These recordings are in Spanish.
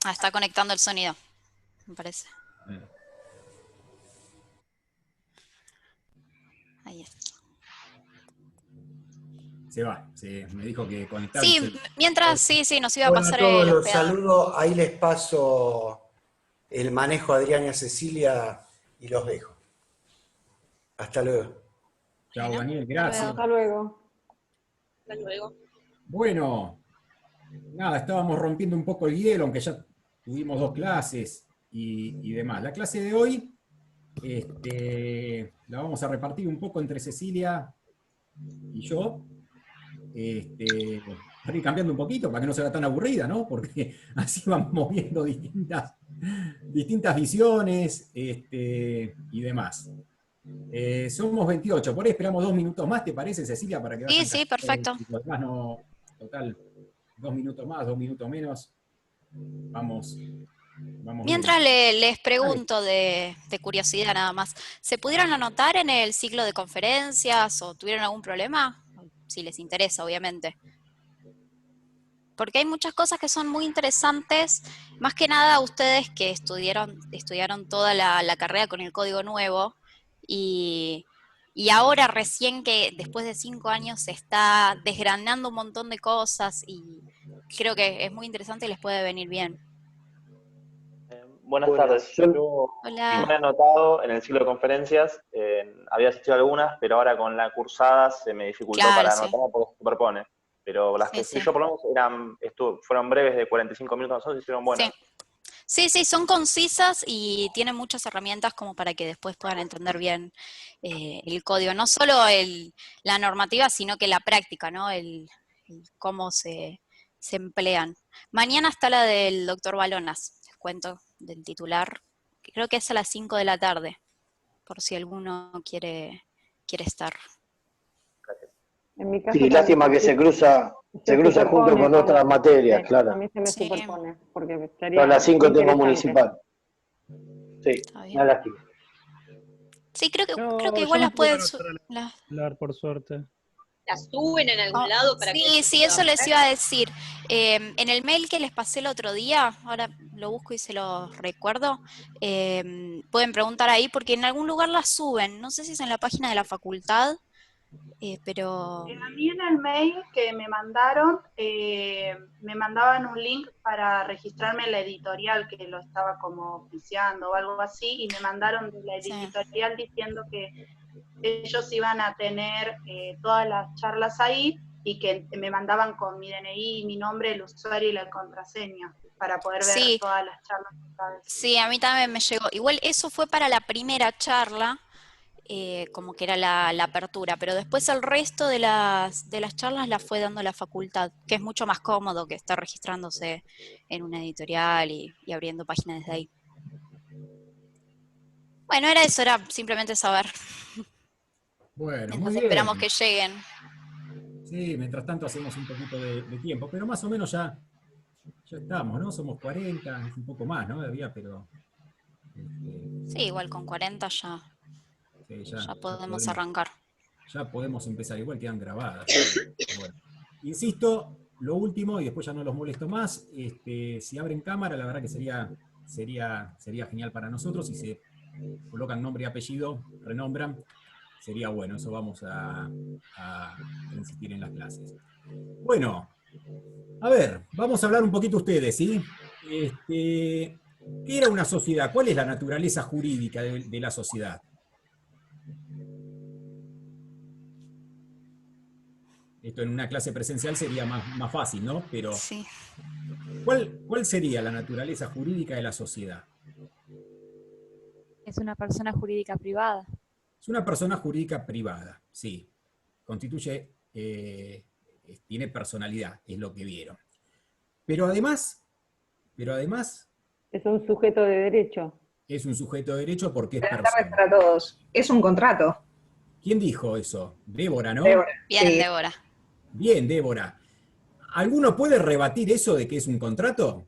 Está conectando el sonido, me parece. Ahí está. Me dijo que conectaba. Sí, mientras, sí, nos iba a Bueno, pasar a todos el los hospedador. saludo, ahí les paso el manejo a Adrián y a Cecilia y los dejo. Hasta luego. Chao, Bueno, Daniel, gracias. Hasta luego. Hasta luego. Bueno, nada, estábamos rompiendo un poco el hielo, aunque ya tuvimos 2 clases y demás. La clase de hoy la vamos a repartir un poco entre Cecilia y yo. Para ir cambiando un poquito, para que no sea tan aburrida, ¿no? Porque así vamos viendo distintas visiones y demás. Somos 28, por ahí esperamos 2 minutos más, ¿te parece, Cecilia? Para que vayan Sí, perfecto. y los demás no, total, 2 minutos más, 2 minutos menos. Vamos Mientras bien. les pregunto de curiosidad nada más, ¿se pudieron anotar en el ciclo de conferencias o tuvieron algún problema? Si les interesa, obviamente. Porque hay muchas cosas que son muy interesantes, más que nada ustedes que estudiaron toda la carrera con el código nuevo y ahora recién que después de 5 años se está desgranando un montón de cosas y creo que es muy interesante y les puede venir bien. Buenas tardes. Yo Hola. me he anotado en el ciclo de conferencias, había asistido a algunas, pero ahora con la cursada se me dificultó Claro, para sí. anotar porque se superpone. Pero las Sí, que sí. yo por lo menos fueron breves de 45 minutos, nosotros hicieron buenas. Sí, son concisas y tienen muchas herramientas como para que después puedan entender bien el código. No solo la normativa, sino que la práctica, ¿no? El cómo se emplean. Mañana está la del doctor Balonas, les cuento, del titular. Creo que es a las 5 de la tarde, por si alguno quiere estar. En mi caso Sí, también lástima que se cruza junto superpone con otras materias, sí, claro. a mí se me Sí. superpone, porque Yo sería a las 5 muy tengo interesante. municipal. Sí, Está bien. una lástima. Sí, creo que Yo igual me las pude pueden... anotar hablar, por suerte. ¿La suben en algún lado para que Sí, eso les iba a decir. En el mail que les pasé el otro día, ahora lo busco y se lo recuerdo, pueden preguntar ahí porque en algún lugar las suben. No sé si es en la página de la facultad, pero... A mí en el mail que me mandaron, me mandaban un link para registrarme en la editorial que lo estaba como oficiando o algo así, y me mandaron de la editorial diciendo que ellos iban a tener todas las charlas ahí y que me mandaban con mi DNI, mi nombre, el usuario y la contraseña para poder ver todas las charlas. Sí, a mí también me llegó. Igual eso fue para la primera charla, como que era la apertura, pero después el resto de las charlas las fue dando la facultad, que es mucho más cómodo que estar registrándose en una editorial y abriendo páginas desde ahí. Bueno, era simplemente saber. Bueno, Mientras muy bien. esperamos que lleguen. Sí, mientras tanto hacemos un poquito de tiempo, pero más o menos ya estamos, ¿no? Somos 40, es un poco más, ¿no? Había, pero... Sí, igual con 40 ya podemos arrancar. Ya podemos empezar, igual quedan grabadas. Bueno, insisto, lo último, y después ya no los molesto más, si abren cámara, la verdad que sería genial para nosotros, si se colocan nombre y apellido, renombran, sería bueno, eso vamos a insistir en las clases. Bueno, a ver, vamos a hablar un poquito ustedes, ¿sí? ¿Qué era una sociedad? ¿Cuál es la naturaleza jurídica de la sociedad? Esto en una clase presencial sería más fácil, ¿no? Pero, sí. ¿cuál sería la naturaleza jurídica de la sociedad? Es una persona jurídica privada. Es una persona jurídica privada, sí. Constituye, tiene personalidad, es lo que vieron. Pero además... Es un sujeto de derecho. Es un sujeto de derecho porque es Buenas tardes persona. para todos. Es un contrato. ¿Quién dijo eso? Débora, ¿no? Débora. Bien, Sí. Débora. Bien, Débora. ¿Alguno puede rebatir eso de que es un contrato?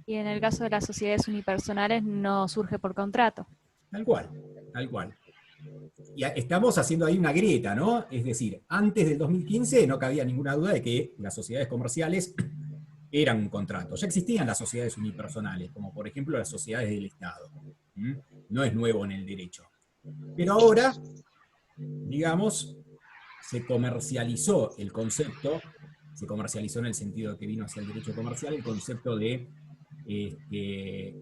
Y en el caso de las sociedades unipersonales no surge por contrato. Tal cual, tal cual. estamos haciendo ahí una grieta, ¿no? Es decir, antes del 2015 no cabía ninguna duda de que las sociedades comerciales eran un contrato. Ya existían las sociedades unipersonales, como por ejemplo las sociedades del Estado. No es nuevo en el derecho. Pero ahora, digamos, se comercializó el concepto, se comercializó en el sentido de que vino hacia el derecho comercial el concepto de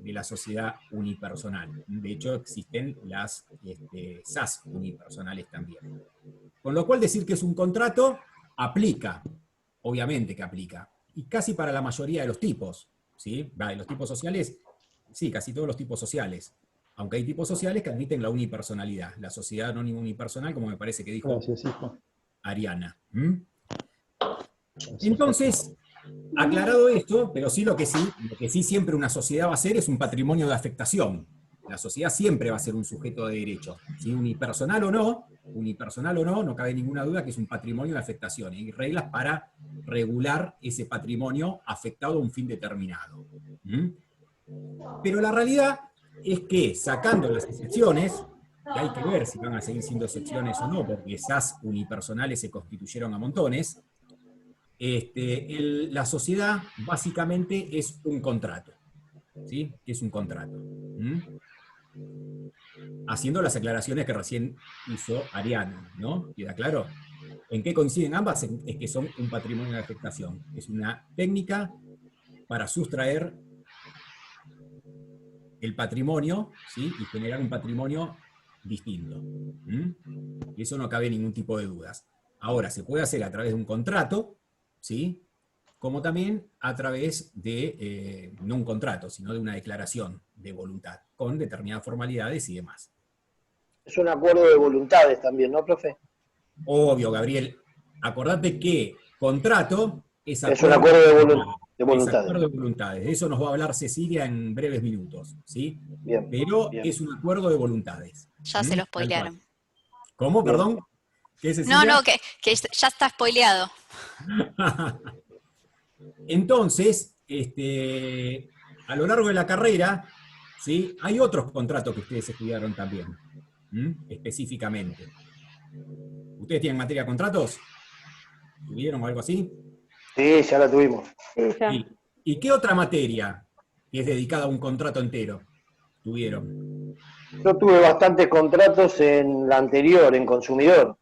la sociedad unipersonal. De hecho, existen las SAS unipersonales también. Con lo cual, decir que es un contrato aplica, obviamente que aplica, y casi para la mayoría de los tipos, ¿sí? De los tipos sociales, sí, casi todos los tipos sociales. Aunque hay tipos sociales que admiten la unipersonalidad, la sociedad anónima unipersonal, como me parece que dijo Ariana. Entonces, aclarado esto, pero sí lo que sí siempre una sociedad va a ser es un patrimonio de afectación. La sociedad siempre va a ser un sujeto de derecho. ¿Sí? Unipersonal o no, no cabe ninguna duda que es un patrimonio de afectación. Hay reglas para regular ese patrimonio afectado a un fin determinado. Pero la realidad es que, sacando las excepciones, que hay que ver si van a seguir siendo excepciones o no, porque esas unipersonales se constituyeron a montones, la sociedad básicamente es un contrato. ¿Sí? Es un contrato. Haciendo las aclaraciones que recién hizo Ariana, ¿no? ¿Queda claro? ¿En qué coinciden ambas? Es que son un patrimonio de afectación. Es una técnica para sustraer el patrimonio, ¿sí? Y generar un patrimonio distinto. Y eso no cabe ningún tipo de dudas. Ahora, se puede hacer a través de un contrato, ¿sí? Como también a través de, no un contrato, sino de una declaración de voluntad, con determinadas formalidades y demás. Es un acuerdo de voluntades también, ¿no, profe? Obvio, Gabriel. Acordate que contrato es un acuerdo de voluntades. Es acuerdo de voluntades. De eso nos va a hablar Cecilia en breves minutos, ¿sí? Bien, pero bien. Es un acuerdo de voluntades. Ya se lo spoilearon. ¿Cómo? Bien. Perdón. ¿Qué, Cecilia? No, que ya está spoileado. Entonces, a lo largo de la carrera, ¿sí? Hay otros contratos que ustedes estudiaron también, específicamente. ¿Ustedes tienen materia de contratos? ¿Tuvieron o algo así? Sí, ya la tuvimos. Sí, ya. ¿Y qué otra materia que es dedicada a un contrato entero tuvieron? Yo tuve bastantes contratos en la anterior, en consumidor.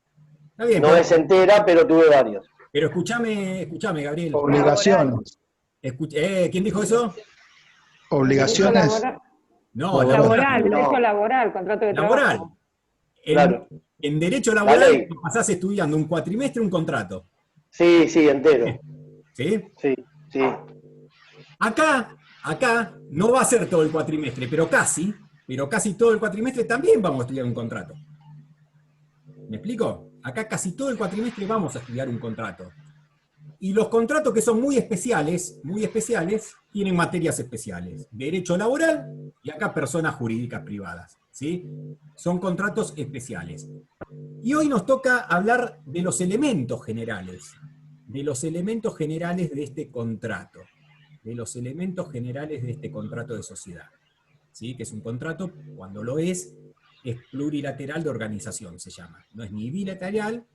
Está bien, no pero, es entera, pero tuve varios. Pero escúchame, Gabriel. Obligaciones. ¿Quién dijo eso? Obligaciones. No, laboral, no. derecho laboral, contrato de laboral. trabajo. Claro. En derecho laboral pasás estudiando un cuatrimestre, un contrato. Sí, sí, entero. ¿Sí? Sí, sí. Acá no va a ser todo el cuatrimestre, pero casi todo el cuatrimestre también vamos a estudiar un contrato. ¿Me explico? Acá casi todo el cuatrimestre vamos a estudiar un contrato. Y los contratos que son muy especiales, tienen materias especiales. Derecho laboral y acá personas jurídicas privadas. ¿Sí? Son contratos especiales. Y hoy nos toca hablar de los elementos generales. De los elementos generales de este contrato. De los elementos generales de este contrato de sociedad. ¿Sí? Que es un contrato, cuando lo es plurilateral de organización, se llama. No es ni bilateral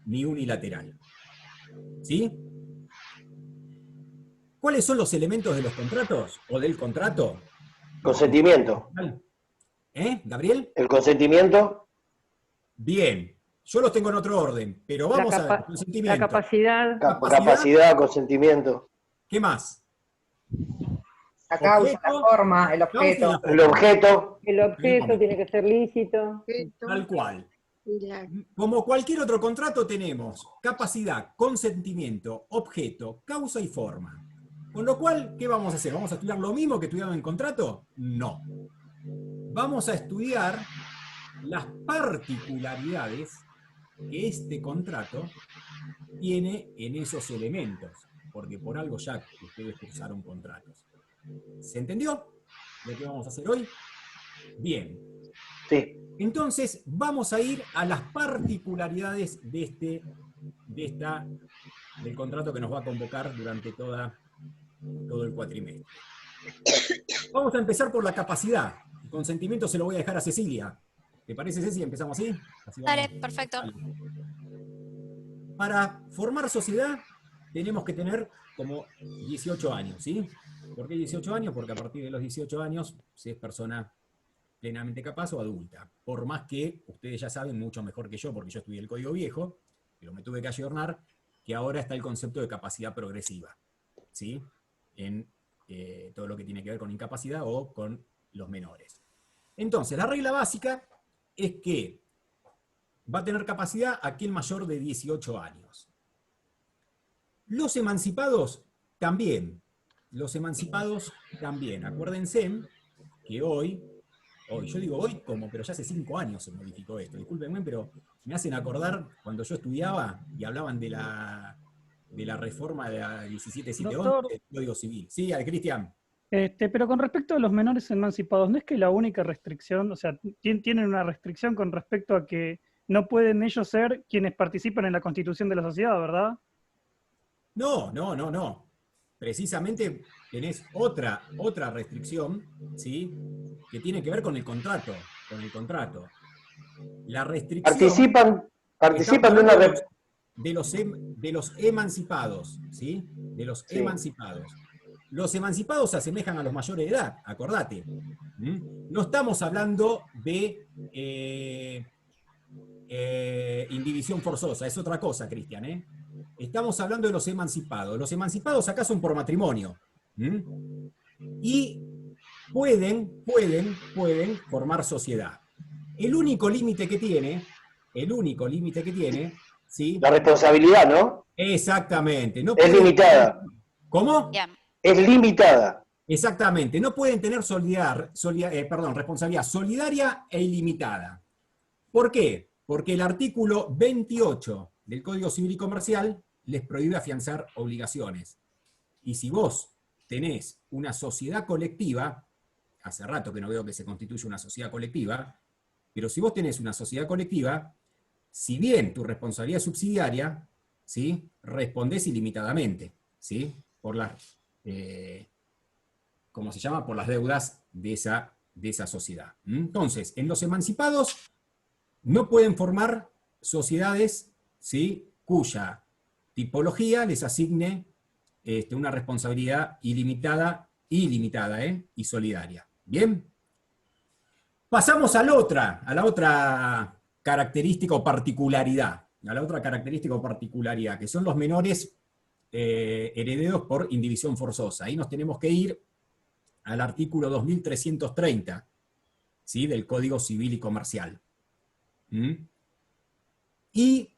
ni unilateral. ¿Sí? ¿Cuáles son los elementos de los contratos? ¿O del contrato? Consentimiento. ¿Gabriel? ¿El consentimiento? Bien. Yo los tengo en otro orden, pero vamos a ver. Consentimiento. La capacidad. Capacidad, consentimiento. ¿Qué más? La causa, la forma, el objeto. El objeto. El objeto tiene que ser lícito. Tal cual. Como cualquier otro contrato tenemos capacidad, consentimiento, objeto, causa y forma. Con lo cual, ¿qué vamos a hacer? ¿Vamos a estudiar lo mismo que estudiaron en contrato? No. Vamos a estudiar las particularidades que este contrato tiene en esos elementos, porque por algo ya ustedes cursaron contratos. ¿Se entendió lo que vamos a hacer hoy? Bien. Sí. Entonces, vamos a ir a las particularidades del contrato que nos va a convocar durante todo el cuatrimestre. Vamos a empezar por la capacidad. El consentimiento se lo voy a dejar a Cecilia. ¿Te parece, Ceci? ¿Empezamos así? Dale, perfecto. Para formar sociedad tenemos que tener como 18 años, ¿sí? ¿Por qué 18 años? Porque a partir de los 18 años se es persona plenamente capaz o adulta. Por más que ustedes ya saben mucho mejor que yo, porque yo estudié el Código Viejo, pero me tuve que ayornar, que ahora está el concepto de capacidad progresiva, ¿sí? En todo lo que tiene que ver con incapacidad o con los menores. Entonces, la regla básica es que va a tener capacidad aquel mayor de 18 años. Los emancipados también. Los emancipados también. Acuérdense que hoy, yo digo hoy como, pero ya hace 5 años se modificó esto. Discúlpenme, pero me hacen acordar cuando yo estudiaba y hablaban de la reforma de la 17.711 del Código Civil. Sí, Cristian. Pero con respecto a los menores emancipados, ¿no es que la única restricción, o sea, tienen una restricción con respecto a que no pueden ellos ser quienes participan en la constitución de la sociedad, ¿verdad? No. Precisamente tenés otra restricción, ¿sí? Que tiene que ver con el contrato. La restricción... Participan de una... De los emancipados, ¿sí? De los emancipados. Los emancipados se asemejan a los mayores de edad, acordate. No estamos hablando de indivisión forzosa, es otra cosa, Cristian, ¿eh? Estamos hablando de los emancipados. Los emancipados acá son por matrimonio. Y pueden formar sociedad. El único límite que tiene, ¿sí? La responsabilidad, ¿no? Exactamente. No es pueden... limitada. ¿Cómo? Es limitada. Exactamente. No pueden tener responsabilidad solidaria e ilimitada. ¿Por qué? Porque el artículo 28 del Código Civil y Comercial les prohíbe afianzar obligaciones. Y si vos tenés una sociedad colectiva, hace rato que no veo que se constituye una sociedad colectiva, pero si vos tenés una sociedad colectiva, si bien tu responsabilidad es subsidiaria, ¿sí? Respondés ilimitadamente, ¿sí? Por las, ¿cómo se llama? Por las deudas de esa sociedad. Entonces, en los emancipados no pueden formar sociedades, ¿sí? Cuya tipología les asigne una responsabilidad ilimitada y solidaria. ¿Bien? Pasamos a la otra característica o particularidad, que son los menores herederos por indivisión forzosa. Ahí nos tenemos que ir al artículo 2330, ¿sí? Del Código Civil y Comercial. Y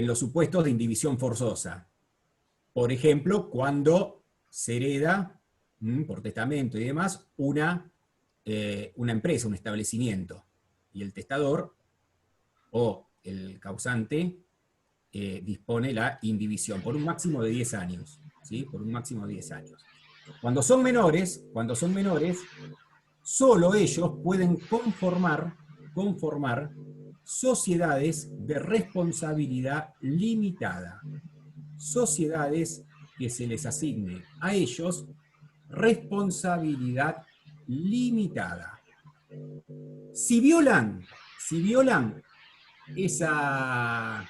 los supuestos de indivisión forzosa. Por ejemplo, cuando se hereda, por testamento y demás, una empresa, un establecimiento, y el testador o el causante dispone la indivisión por un máximo de 10 años. ¿Sí? Por un máximo de 10 años. Cuando son menores, solo ellos pueden conformar sociedades de responsabilidad limitada. Sociedades que se les asigne a ellos responsabilidad limitada. Si violan esa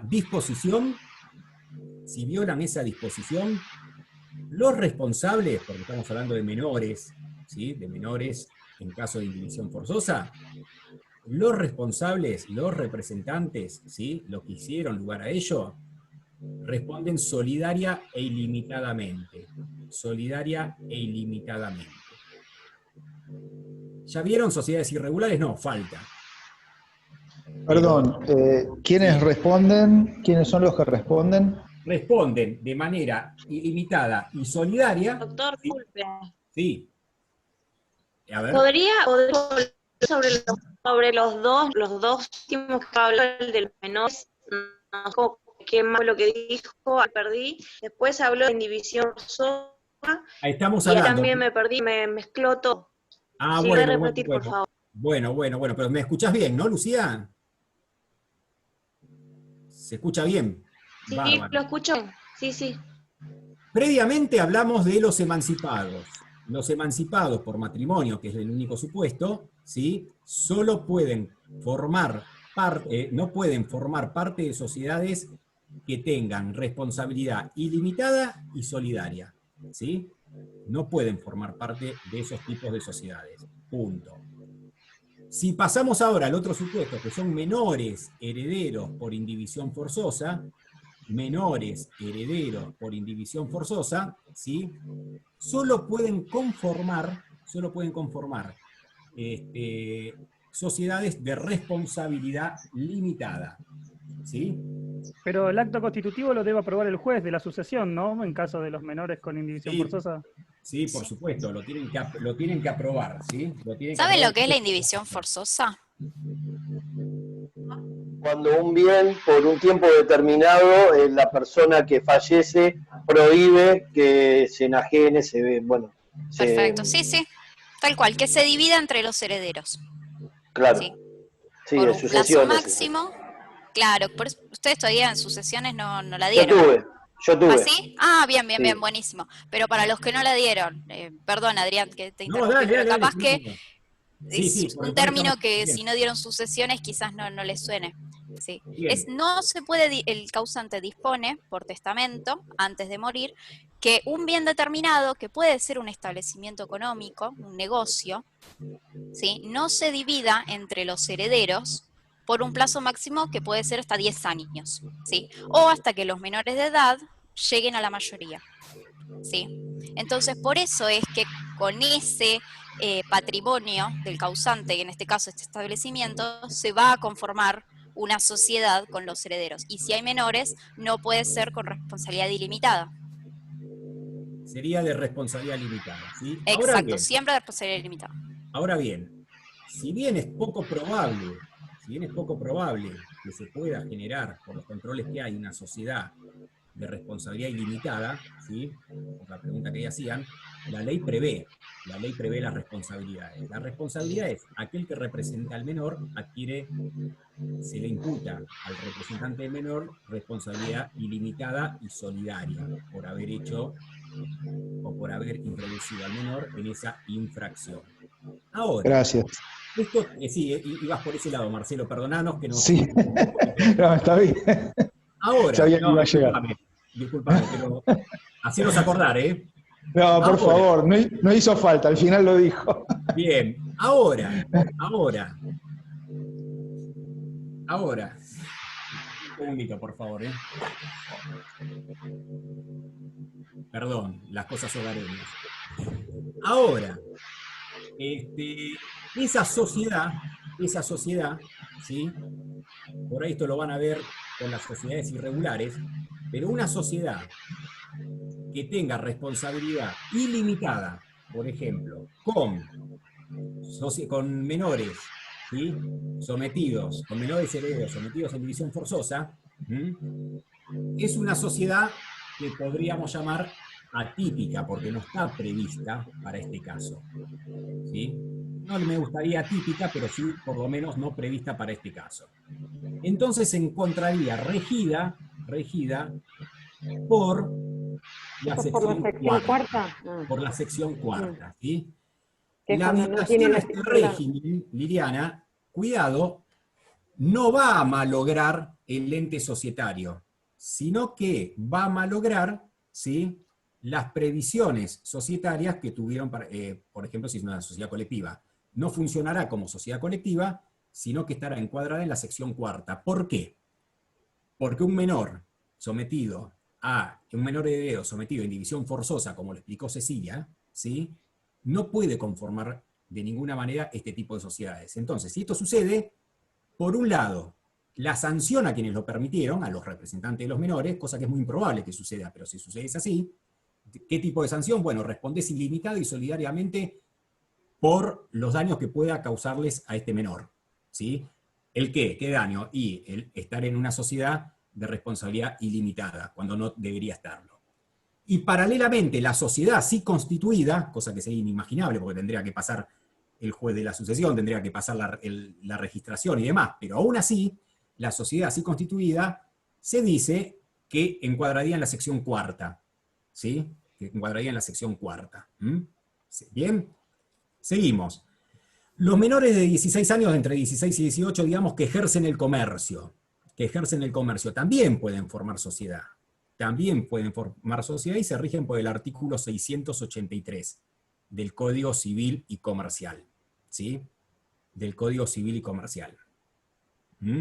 disposición, los responsables, porque estamos hablando de menores, ¿sí? De menores en caso de indivisión forzosa, los responsables, los representantes, ¿sí? Los que hicieron lugar a ello, responden solidaria e ilimitadamente. Solidaria e ilimitadamente. ¿Ya vieron sociedades irregulares? No, falta. Perdón, ¿quiénes responden? ¿Quiénes son los que responden? Responden de manera ilimitada y solidaria. Doctor, ¿sí? disculpe. Sí. A ver. ¿Podría sobre los dos últimos que habló, el de los menores, no, qué más lo que dijo, perdí. Después habló de indivisión forzosa. Ahí estamos y hablando. También me perdí, me mezcló todo. Ah, sí, bueno, voy a repetir, bueno. por favor. Bueno, pero me escuchás bien, ¿no, Lucía? ¿Se escucha bien? Sí, Bárbaro. lo escucho. Sí. Previamente hablamos de los emancipados. Los emancipados por matrimonio, que es el único supuesto, ¿sí? Solo pueden formar parte, no pueden formar parte de sociedades que tengan responsabilidad ilimitada y solidaria, ¿sí? No pueden formar parte de esos tipos de sociedades. Punto. Si pasamos ahora al otro supuesto, que son menores herederos por indivisión forzosa, ¿sí? Solo pueden conformar sociedades de responsabilidad limitada, ¿sí? Pero el acto constitutivo lo debe aprobar el juez de la sucesión, ¿no? En caso de los menores con indivisión forzosa. Sí, por supuesto, lo tienen que aprobar, ¿sí? ¿Saben lo que es la indivisión forzosa? Cuando un bien, por un tiempo determinado, la persona que fallece prohíbe que se enajene, Perfecto, sí, tal cual, que se divida entre los herederos. Claro. Sí, por un plazo máximo. Claro, ustedes todavía en sucesiones no la dieron. Yo tuve. ¿Ah, sí? Ah, bien, buenísimo. Pero para los que no la dieron, perdón, Adrián, que te interrumpí, pero capaz que es un término que si no dieron sucesiones quizás no les suene. Sí. No se puede, el causante dispone por testamento, antes de morir, que un bien determinado, que puede ser un establecimiento económico, un negocio, ¿sí? No se divida entre los herederos por un plazo máximo que puede ser hasta 10 años, ¿sí? O hasta que los menores de edad lleguen a la mayoría, ¿sí? Entonces, por eso es que con ese patrimonio del causante, y en este caso este establecimiento, se va a conformar una sociedad con los herederos. Y si hay menores, no puede ser con responsabilidad ilimitada. Sería de responsabilidad limitada, ¿sí? Exacto, siempre de responsabilidad ilimitada. Ahora bien, si bien es poco probable que se pueda generar, por los controles que hay, una sociedad de responsabilidad ilimitada, ¿sí? Por la pregunta que hacían, la ley prevé las responsabilidades. La responsabilidad es aquel que representa al menor se le imputa al representante del menor responsabilidad ilimitada y solidaria por haber hecho o por haber introducido al menor en esa infracción. Ahora, gracias. Esto, sí, ibas por ese lado, Marcelo, perdonanos que no... Sí, no, está bien. Ahora, sabía que iba a llegar. Disculpame, pero hacenos acordar, ¿eh? No, por favor, no hizo falta, al final lo dijo. Bien, ahora. Un segundito, por favor, ¿eh? Perdón, las cosas hogareñas. Ahora, esa sociedad, ¿sí? Por ahí esto lo van a ver con las sociedades irregulares, pero una sociedad que tenga responsabilidad ilimitada, por ejemplo, con menores, ¿sí? con menores herederos sometidos a división forzosa, es una sociedad que podríamos llamar atípica, porque no está prevista para este caso, ¿sí? No me gustaría atípica, pero sí, por lo menos, no prevista para este caso. Entonces se encontraría regida por la sección cuarta. Por la sección cuarta, ¿sí? La violación a este régimen, Liliana, cuidado, no va a malograr el ente societario, sino que va a malograr, ¿sí?, las previsiones societarias que tuvieron, por ejemplo, si es una sociedad colectiva. No funcionará como sociedad colectiva, sino que estará encuadrada en la sección cuarta. ¿Por qué? Porque un menor heredero sometido a indivisión forzosa, como lo explicó Cecilia, ¿sí?, no puede conformar de ninguna manera este tipo de sociedades. Entonces, si esto sucede, por un lado, la sanción a quienes lo permitieron, a los representantes de los menores, cosa que es muy improbable que suceda, pero si sucede es así. ¿Qué tipo de sanción? Bueno, respondés ilimitada y solidariamente por los daños que pueda causarles a este menor, ¿sí? ¿El qué? ¿Qué daño? Y el estar en una sociedad de responsabilidad ilimitada, cuando no debería estarlo. Y paralelamente, la sociedad así constituida, cosa que sería inimaginable porque tendría que pasar el juez de la sucesión, tendría que pasar la registración y demás, pero aún así, la sociedad así constituida se dice que encuadraría en la sección cuarta, ¿sí? Que encuadraría en la sección cuarta. ¿Bien? Seguimos. Los menores de 16 años, entre 16 y 18, digamos, que ejercen el comercio, también pueden formar sociedad. También pueden formar sociedad y se rigen por el artículo 683 del Código Civil y Comercial. ¿Sí? Del Código Civil y Comercial. ¿Mm?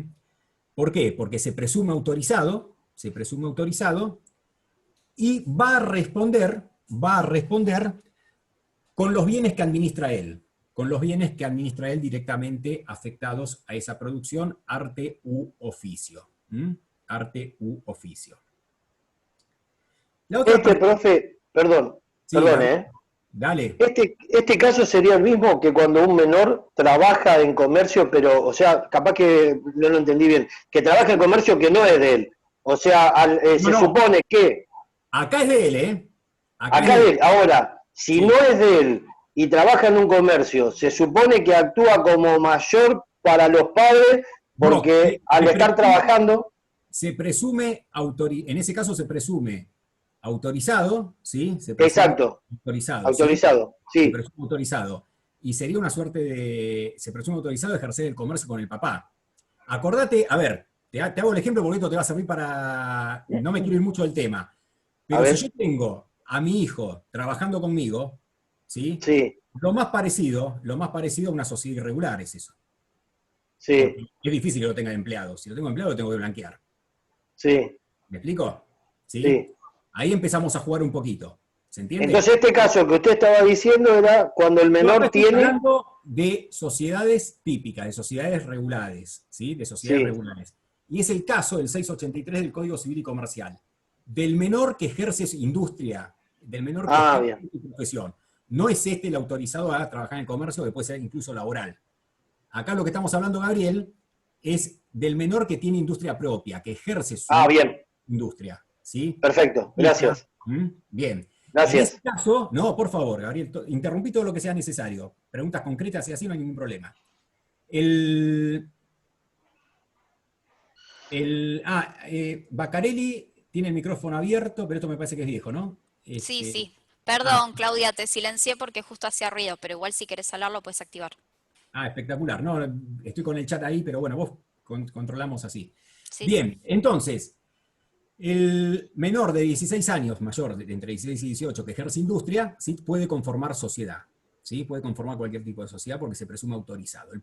¿Por qué? Porque se presume autorizado, y va a responder con los bienes que administra él, directamente afectados a esa producción, arte u oficio. ¿Mm? Arte u oficio. La otra profe, perdón, sí, dale. Este caso sería el mismo que cuando un menor trabaja en comercio, pero, o sea, capaz que no lo entendí bien, que trabaja en comercio que no es de él. O sea, se supone que... Acá es de él, ¿eh? Acá es de él. Ahora, si no es de él y trabaja en un comercio, se supone que actúa como mayor para los padres, porque al estar trabajando... Se presume, en ese caso se presume autorizado, ¿sí? Exacto. Autorizado, sí. Se presume autorizado. Y sería una suerte se presume autorizado ejercer el comercio con el papá. Acordate, a ver, te hago el ejemplo porque esto te va a servir para... No me quiero ir mucho del tema. Pero si yo tengo a mi hijo trabajando conmigo, ¿sí? Sí. Lo más parecido a una sociedad irregular es eso. Sí. Porque es difícil que lo tenga de empleado. Si lo tengo de empleado, lo tengo que blanquear. Sí. ¿Me explico? Sí. Ahí empezamos a jugar un poquito. ¿Se entiende? Entonces este caso que usted estaba diciendo era cuando el menor tiene... hablando de sociedades típicas, de sociedades regulares, ¿sí? De sociedades regulares. Y es el caso del 683 del Código Civil y Comercial. Del menor que ejerce industria, del menor que ejerce su profesión. No es este el autorizado a trabajar en el comercio, que puede ser incluso laboral. Acá lo que estamos hablando, Gabriel, es del menor que tiene industria propia, que ejerce su industria. ¿Sí? Perfecto, gracias. Bien. Gracias. En este caso, no, por favor, Gabriel, interrumpí todo lo que sea necesario. Preguntas concretas y así no hay ningún problema. Baccarelli tiene el micrófono abierto, pero esto me parece que es viejo, ¿no? Sí. Perdón, Claudia, te silencié porque justo hacía ruido, pero igual si querés hablarlo puedes activar. Espectacular. No, estoy con el chat ahí, pero bueno, vos controlamos así. Sí, bien, entonces, el menor de 16 años, mayor de entre 16 y 18, que ejerce industria, ¿sí? Puede conformar sociedad. ¿Sí? Puede conformar cualquier tipo de sociedad porque se presume autorizado. El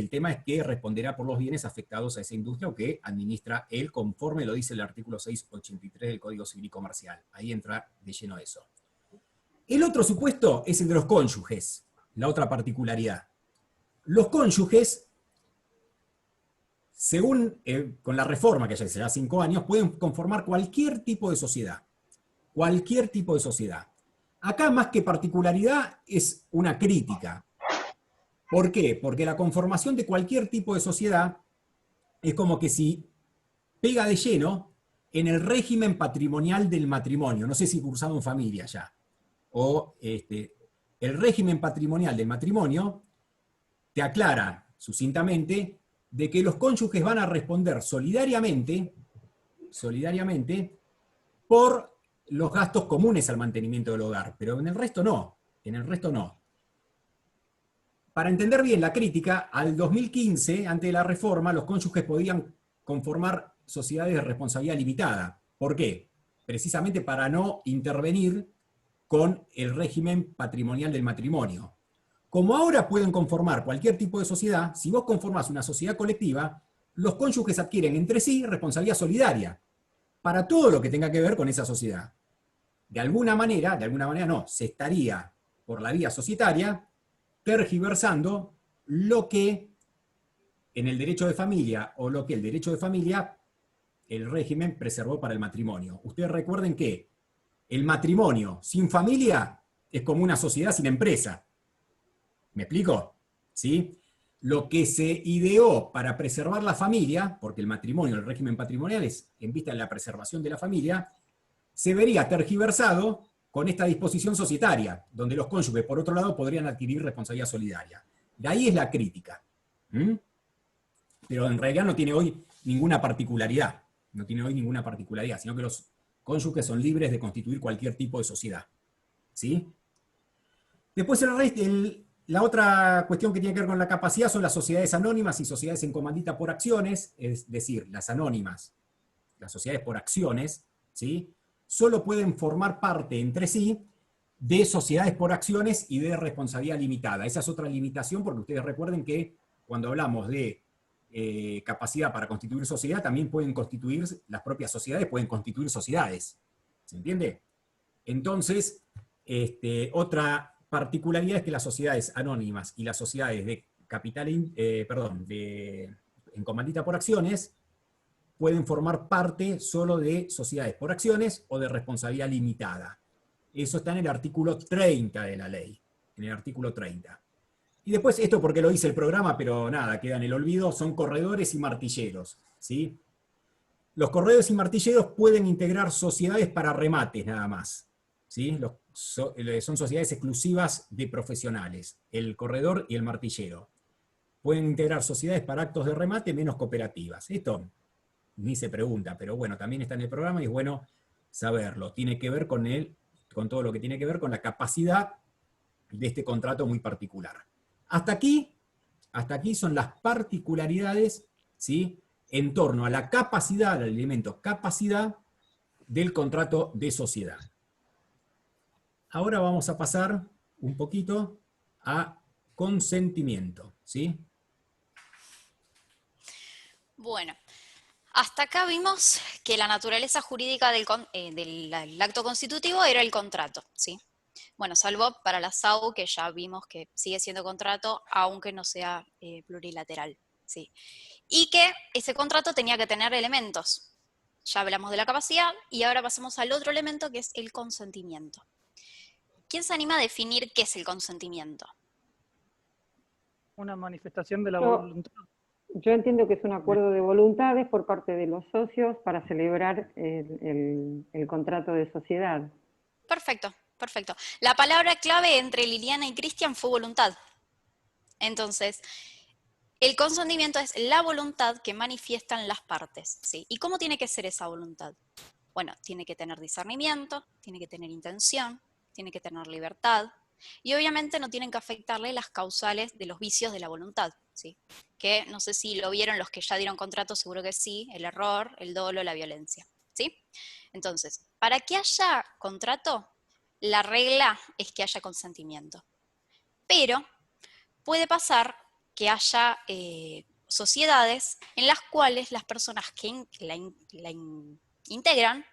tema es que responderá por los bienes afectados a esa industria o que administra él conforme lo dice el artículo 683 del Código Civil y Comercial. Ahí entra de lleno eso. El otro supuesto es el de los cónyuges, la otra particularidad. Los cónyuges, según con la reforma que ya hace ya 5 años, pueden conformar cualquier tipo de sociedad. Cualquier tipo de sociedad. Acá más que particularidad es una crítica. ¿Por qué? Porque la conformación de cualquier tipo de sociedad es como que si pega de lleno en el régimen patrimonial del matrimonio. No sé si cursado en familia ya. O el régimen patrimonial del matrimonio te aclara sucintamente de que los cónyuges van a responder solidariamente por los gastos comunes al mantenimiento del hogar, pero en el resto no. Para entender bien la crítica, al 2015, antes de la reforma, los cónyuges podían conformar sociedades de responsabilidad limitada. ¿Por qué? Precisamente para no intervenir con el régimen patrimonial del matrimonio. Como ahora pueden conformar cualquier tipo de sociedad, si vos conformás una sociedad colectiva, los cónyuges adquieren entre sí responsabilidad solidaria para todo lo que tenga que ver con esa sociedad. De alguna manera no, se estaría por la vía societaria tergiversando lo que en el derecho de familia o lo que el derecho de familia el régimen preservó para el matrimonio. Ustedes recuerden que el matrimonio sin familia es como una sociedad sin empresa. ¿Me explico? ¿Sí? Lo que se ideó para preservar la familia, porque el matrimonio, el régimen patrimonial es en vista de la preservación de la familia, se vería tergiversado con esta disposición societaria, donde los cónyuges, por otro lado, podrían adquirir responsabilidad solidaria. De ahí es la crítica. Pero en realidad no tiene hoy ninguna particularidad. Sino que los cónyuges son libres de constituir cualquier tipo de sociedad. ¿Sí? Después La otra cuestión que tiene que ver con la capacidad son las sociedades anónimas y sociedades en comandita por acciones, es decir, las anónimas, las sociedades por acciones, ¿sí? Solo pueden formar parte entre sí de sociedades por acciones y de responsabilidad limitada. Esa es otra limitación, porque ustedes recuerden que cuando hablamos de capacidad para constituir sociedad, también pueden constituir, las propias sociedades pueden constituir sociedades. ¿Se entiende? Entonces, otra particularidad es que las sociedades anónimas y las sociedades de capital, en comandita por acciones, pueden formar parte solo de sociedades por acciones o de responsabilidad limitada. Eso está en el artículo 30 de la ley, en el artículo 30. Y después, esto porque lo dice el programa, pero nada, queda en el olvido, son corredores y martilleros, ¿sí? Los corredores y martilleros pueden integrar sociedades para remates nada más, ¿sí? Son sociedades exclusivas de profesionales, el corredor y el martillero. Pueden integrar sociedades para actos de remate menos cooperativas. Esto ni se pregunta, pero bueno, también está en el programa y es bueno saberlo. Tiene que ver con todo lo que tiene que ver con la capacidad de este contrato muy particular. Hasta aquí son las particularidades, ¿sí?, en torno a la capacidad, al elemento capacidad del contrato de sociedad. Ahora vamos a pasar un poquito a consentimiento, ¿sí? Bueno, hasta acá vimos que la naturaleza jurídica del acto constitutivo era el contrato, ¿sí? Bueno, salvo para la SAU, que ya vimos que sigue siendo contrato, aunque no sea plurilateral, ¿sí? Y que ese contrato tenía que tener elementos. Ya hablamos de la capacidad y ahora pasamos al otro elemento, que es el consentimiento. ¿Quién se anima a definir qué es el consentimiento? Una manifestación de la voluntad. Yo entiendo que es un acuerdo de voluntades por parte de los socios para celebrar el contrato de sociedad. Perfecto, perfecto. La palabra clave entre Liliana y Cristian fue voluntad. Entonces, el consentimiento es la voluntad que manifiestan las partes, ¿sí? ¿Y cómo tiene que ser esa voluntad? Bueno, tiene que tener discernimiento, tiene que tener intención, tiene que tener libertad, y obviamente no tienen que afectarle las causales de los vicios de la voluntad, ¿sí? Que no sé si lo vieron los que ya dieron contrato, seguro que sí, el error, el dolo, la violencia, ¿sí? Entonces, para que haya contrato, la regla es que haya consentimiento. Pero puede pasar que haya sociedades en las cuales las personas que la integran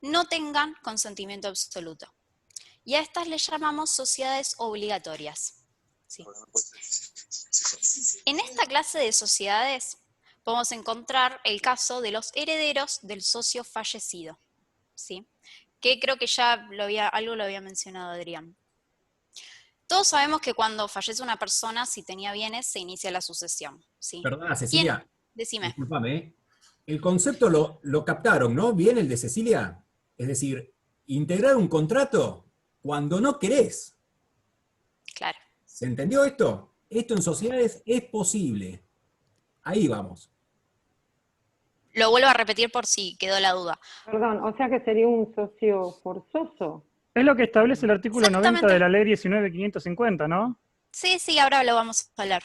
no tengan consentimiento absoluto. Y a estas les llamamos sociedades obligatorias, ¿sí? En esta clase de sociedades podemos encontrar el caso de los herederos del socio fallecido, ¿sí? Que creo que ya algo lo había mencionado Adrián. Todos sabemos que cuando fallece una persona, si tenía bienes, se inicia la sucesión, ¿sí? Perdona, Cecilia. ¿Quién? Decime. Discúlpame. El concepto lo captaron, ¿no? Bien el de Cecilia. Es decir, integrar un contrato cuando no querés. Claro. ¿Se entendió esto? Esto en sociedades es posible. Ahí vamos. Lo vuelvo a repetir por si quedó la duda. Perdón, o sea que sería un socio forzoso. Es lo que establece el artículo 90 de la ley 19.550, ¿no? Sí, ahora lo vamos a hablar.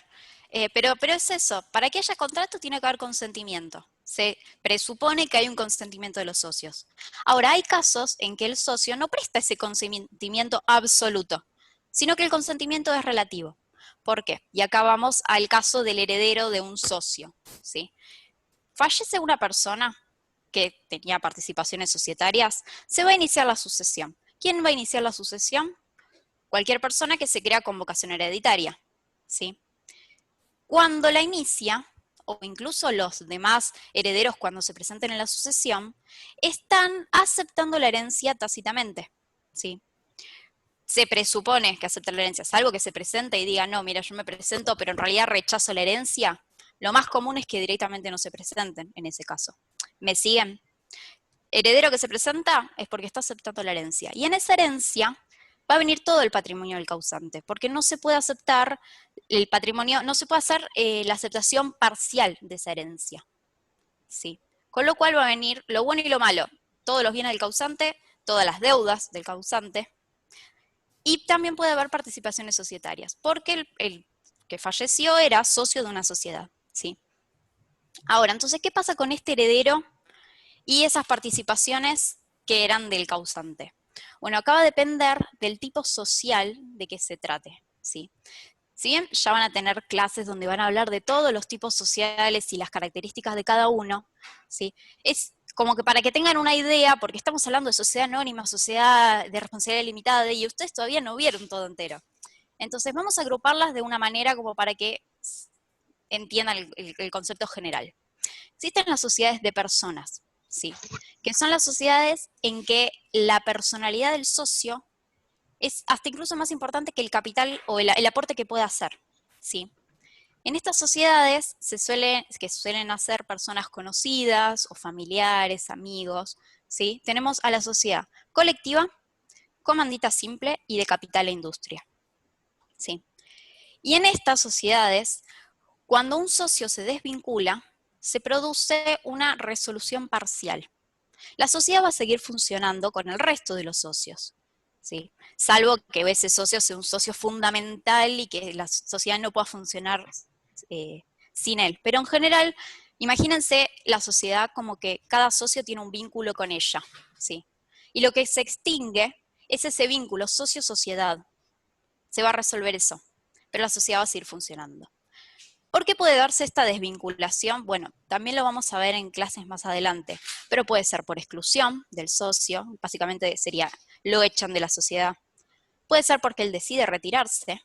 Pero es eso, para que haya contrato tiene que haber consentimiento. Se presupone que hay un consentimiento de los socios. Ahora, hay casos en que el socio no presta ese consentimiento absoluto, sino que el consentimiento es relativo. ¿Por qué? Y acá vamos al caso del heredero de un socio, ¿sí? Fallece una persona que tenía participaciones societarias, se va a iniciar la sucesión. ¿Quién va a iniciar la sucesión? Cualquier persona que se crea con vocación hereditaria, ¿sí? Cuando la inicia, o incluso los demás herederos cuando se presenten en la sucesión, están aceptando la herencia tácitamente, ¿sí? Se presupone que acepta la herencia, salvo que se presente y diga, no, mira, yo me presento, pero en realidad rechazo la herencia. Lo más común es que directamente no se presenten en ese caso. ¿Me siguen? Heredero que se presenta es porque está aceptando la herencia. Y en esa herencia va a venir todo el patrimonio del causante, porque no se puede aceptar el patrimonio, no se puede hacer la aceptación parcial de esa herencia, ¿sí? Con lo cual va a venir lo bueno y lo malo, todos los bienes del causante, todas las deudas del causante, Y también puede haber participaciones societarias, porque el que falleció era socio de una sociedad, ¿sí? Ahora, entonces, ¿qué pasa con este heredero y esas participaciones que eran del causante? Bueno, acá va a depender del tipo social de que se trate, ¿sí? Si bien ya van a tener clases donde van a hablar de todos los tipos sociales y las características de cada uno, ¿sí? Es como que para que tengan una idea, porque estamos hablando de sociedad anónima, sociedad de responsabilidad limitada, y ustedes todavía no vieron todo entero. Entonces vamos a agruparlas de una manera como para que entiendan el concepto general. Existen las sociedades de personas, ¿sí? Que son las sociedades en que la personalidad del socio es hasta incluso más importante que el capital o el aporte que pueda hacer, ¿sí? En estas sociedades que suelen hacer personas conocidas o familiares, amigos, ¿sí? Tenemos a la sociedad colectiva, comandita simple y de capital e industria, ¿sí? Y en estas sociedades, cuando un socio se desvincula, se produce una resolución parcial. La sociedad va a seguir funcionando con el resto de los socios, ¿sí? Salvo que ese socio sea un socio fundamental y que la sociedad no pueda funcionar sin él. Pero en general, imagínense la sociedad como que cada socio tiene un vínculo con ella, ¿sí? Y lo que se extingue es ese vínculo socio-sociedad. Se va a resolver eso, pero la sociedad va a seguir funcionando. ¿Por qué puede darse esta desvinculación? Bueno, también lo vamos a ver en clases más adelante, pero puede ser por exclusión del socio, básicamente sería lo echan de la sociedad. Puede ser porque él decide retirarse.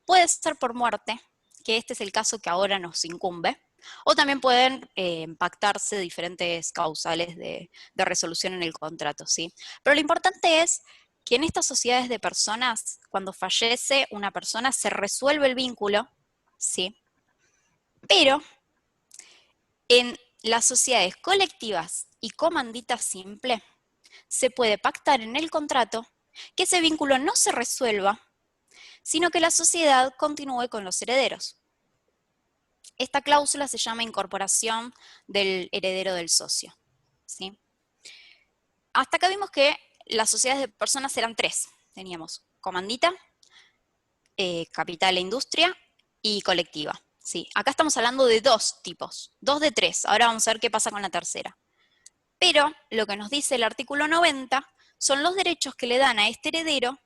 Puede ser por muerte, que este es el caso que ahora nos incumbe, o también pueden pactarse diferentes causales de resolución en el contrato, ¿sí? Pero lo importante es que en estas sociedades de personas, cuando fallece una persona, se resuelve el vínculo, ¿sí? Pero en las sociedades colectivas y comandita simple, se puede pactar en el contrato que ese vínculo no se resuelva, sino que la sociedad continúe con los herederos. Esta cláusula se llama incorporación del heredero del socio, ¿sí? Hasta acá vimos que las sociedades de personas eran tres. Teníamos comandita, capital e industria y colectiva. Sí, acá estamos hablando de dos tipos, dos de tres. Ahora vamos a ver qué pasa con la tercera. Pero lo que nos dice el artículo 90 son los derechos que le dan a este heredero,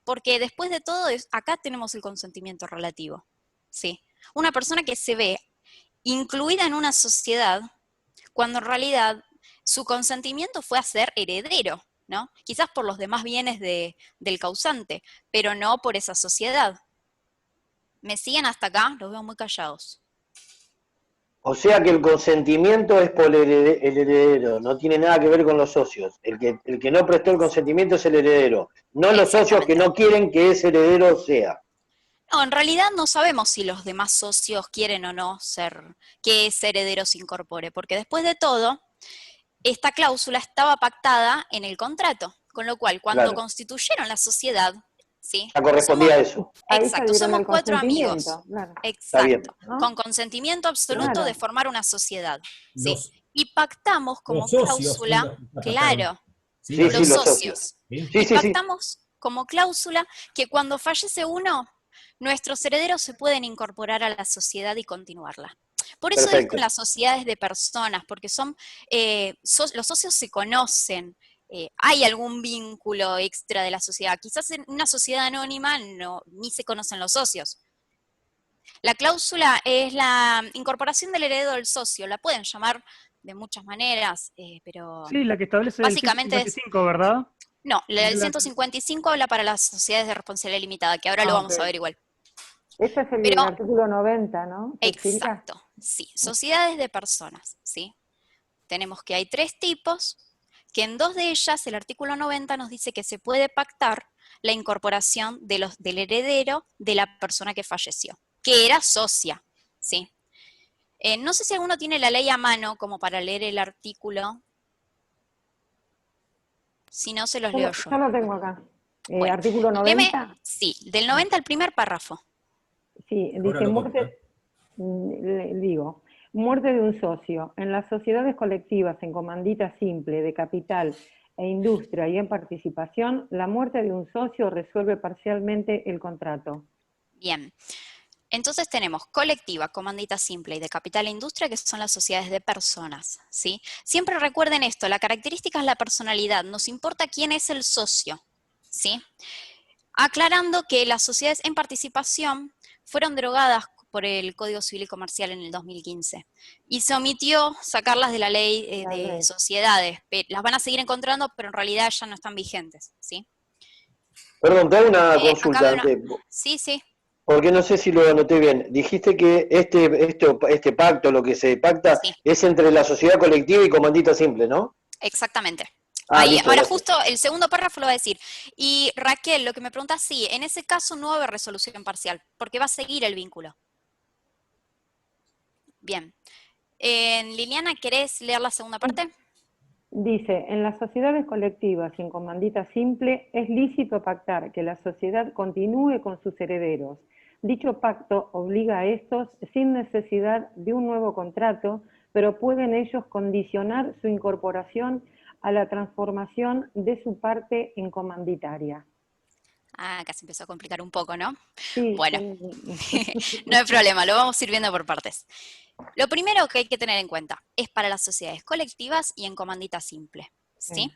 porque después de todo, acá tenemos el consentimiento relativo. ¿Sí? Una persona que se ve incluida en una sociedad, cuando en realidad su consentimiento fue a ser heredero, ¿no? Quizás por los demás bienes del causante, pero no por esa sociedad. ¿Me siguen hasta acá? Los veo muy callados. O sea que el consentimiento es por el heredero, no tiene nada que ver con los socios. El que no prestó el consentimiento es el heredero, no los socios que no quieren que ese heredero sea. No, en realidad no sabemos si los demás socios quieren o no que ese heredero se incorpore, porque después de todo, esta cláusula estaba pactada en el contrato, con lo cual cuando constituyeron la sociedad, ¿sí? Ya correspondía a eso. Exacto, somos 4 amigos. Claro. Exacto, con consentimiento absoluto de formar una sociedad, ¿sí? Y pactamos como cláusula, claro, los socios. Y pactamos como cláusula que cuando fallece uno, nuestros herederos se pueden incorporar a la sociedad y continuarla. Por eso es con las sociedades de personas, porque son los socios se conocen, hay algún vínculo extra de la sociedad. Quizás en una sociedad anónima ni se conocen los socios. La cláusula es la incorporación del heredero del socio, la pueden llamar de muchas maneras, pero sí, la que establece básicamente el 155, ¿verdad? No, la del 155 habla para las sociedades de responsabilidad limitada, que ahora lo vamos a ver igual. Ese es el artículo 90, ¿no? Exacto, sí. Sociedades de personas, ¿sí? Tenemos que hay 3 tipos, que en 2 de ellas el artículo 90 nos dice que se puede pactar la incorporación del heredero de la persona que falleció, que era socia, ¿sí? No sé si alguno tiene la ley a mano como para leer el artículo. Si no, se los leo yo. Yo lo tengo acá. Bueno, artículo 90. Sí, del 90 al primer párrafo. Sí, dice muerte de un socio. En las sociedades colectivas en comandita simple de capital e industria y en participación, la muerte de un socio resuelve parcialmente el contrato. Bien. Entonces tenemos colectiva, comandita simple y de capital e industria, que son las sociedades de personas, ¿sí? Siempre recuerden esto, la característica es la personalidad, nos importa quién es el socio, ¿sí? Aclarando que las sociedades en participación fueron derogadas por el Código Civil y Comercial en el 2015 y se omitió sacarlas de la ley de sociedades. Las van a seguir encontrando, pero en realidad ya no están vigentes, ¿sí? Perdón, te hago una consulta Acá antes. Sí, sí. Porque no sé si lo anoté bien. Dijiste que este pacto, lo que se pacta, es entre la sociedad colectiva y comandita simple, ¿no? Exactamente. Ahí, listo, ahora gracias. justo el segundo párrafo lo va a decir. Y Raquel, lo que me pregunta, sí, en ese caso no va a haber resolución parcial, porque va a seguir el vínculo. Bien. Liliana, ¿querés leer la segunda parte? Dice, en las sociedades colectivas y en comandita simple es lícito pactar que la sociedad continúe con sus herederos. Dicho pacto obliga a estos sin necesidad de un nuevo contrato, pero pueden ellos condicionar su incorporación a la transformación de su parte en comanditaria. Acá se empezó a complicar un poco, ¿no? Sí, bueno, sí. no hay problema, lo vamos a ir viendo por partes. Lo primero que hay que tener en cuenta es para las sociedades colectivas y en comandita simple, ¿sí?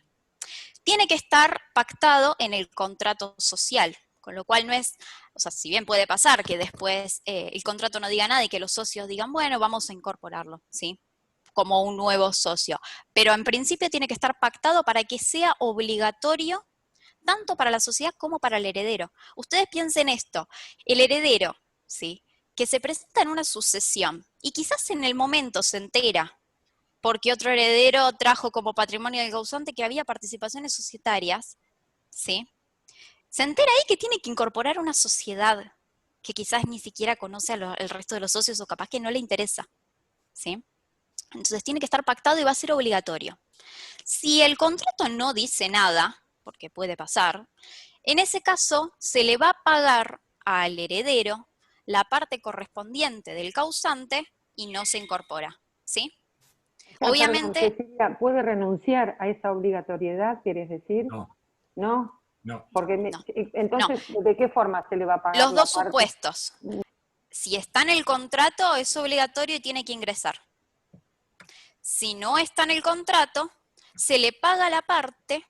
Tiene que estar pactado en el contrato social, con lo cual no es, o sea, si bien puede pasar que después el contrato no diga nada y que los socios digan, bueno, vamos a incorporarlo, ¿sí? Como un nuevo socio. Pero en principio tiene que estar pactado para que sea obligatorio tanto para la sociedad como para el heredero. Ustedes piensen esto, el heredero, ¿sí? Que se presenta en una sucesión y quizás en el momento se entera porque otro heredero trajo como patrimonio del causante que había participaciones societarias, ¿sí? Se entera ahí que tiene que incorporar una sociedad que quizás ni siquiera conoce el resto de los socios o capaz que no le interesa, ¿sí? Entonces tiene que estar pactado y va a ser obligatorio. Si el contrato no dice nada, porque puede pasar, en ese caso se le va a pagar al heredero la parte correspondiente del causante y no se incorpora, ¿sí? Obviamente... Perdón, Cecilia, ¿puede renunciar a esa obligatoriedad, quieres decir? No. ¿No? No. Porque no. entonces, no. ¿de qué forma se le va a pagar Los la dos parte? supuestos. Si está en el contrato, es obligatorio y tiene que ingresar. Si no está en el contrato, se le paga la parte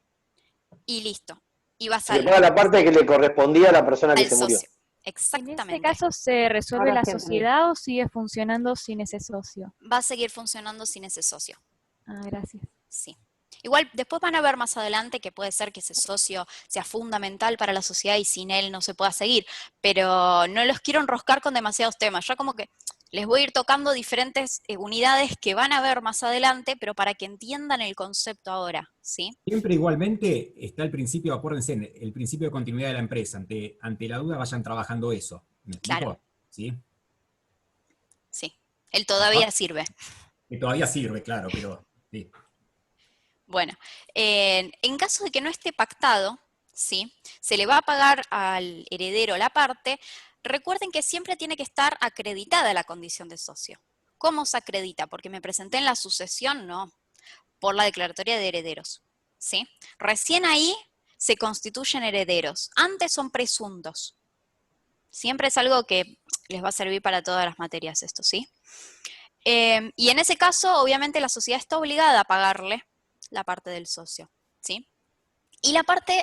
y listo. Y va a Se le salir. paga la parte que le correspondía a la persona que se murió. Socio. Exactamente. ¿En este caso se resuelve Ahora la sí entendí. sociedad o sigue funcionando sin ese socio? Va a seguir funcionando sin ese socio. Ah, gracias. Sí. Igual después van a ver más adelante que puede ser que ese socio sea fundamental para la sociedad y sin él no se pueda seguir, pero no los quiero enroscar con demasiados temas. Ya como que les voy a ir tocando diferentes unidades que van a ver más adelante, pero para que entiendan el concepto ahora, ¿sí? Siempre igualmente está el principio, acuérdense, el principio de continuidad de la empresa. Ante la duda vayan trabajando eso. ¿Me explico? Claro. ¿Sí? Sí. Él todavía sirve. Que todavía sirve, claro, pero sí. Bueno, en caso de que no esté pactado, ¿sí? Se le va a pagar al heredero la parte. Recuerden que siempre tiene que estar acreditada la condición de socio. ¿Cómo se acredita? Porque me presenté en la sucesión, no. Por la declaratoria de herederos, ¿sí? Recién ahí se constituyen herederos. Antes son presuntos. Siempre es algo que les va a servir para todas las materias esto, ¿sí? Y en ese caso, obviamente, la sociedad está obligada a pagarle la parte del socio, ¿sí? Y la parte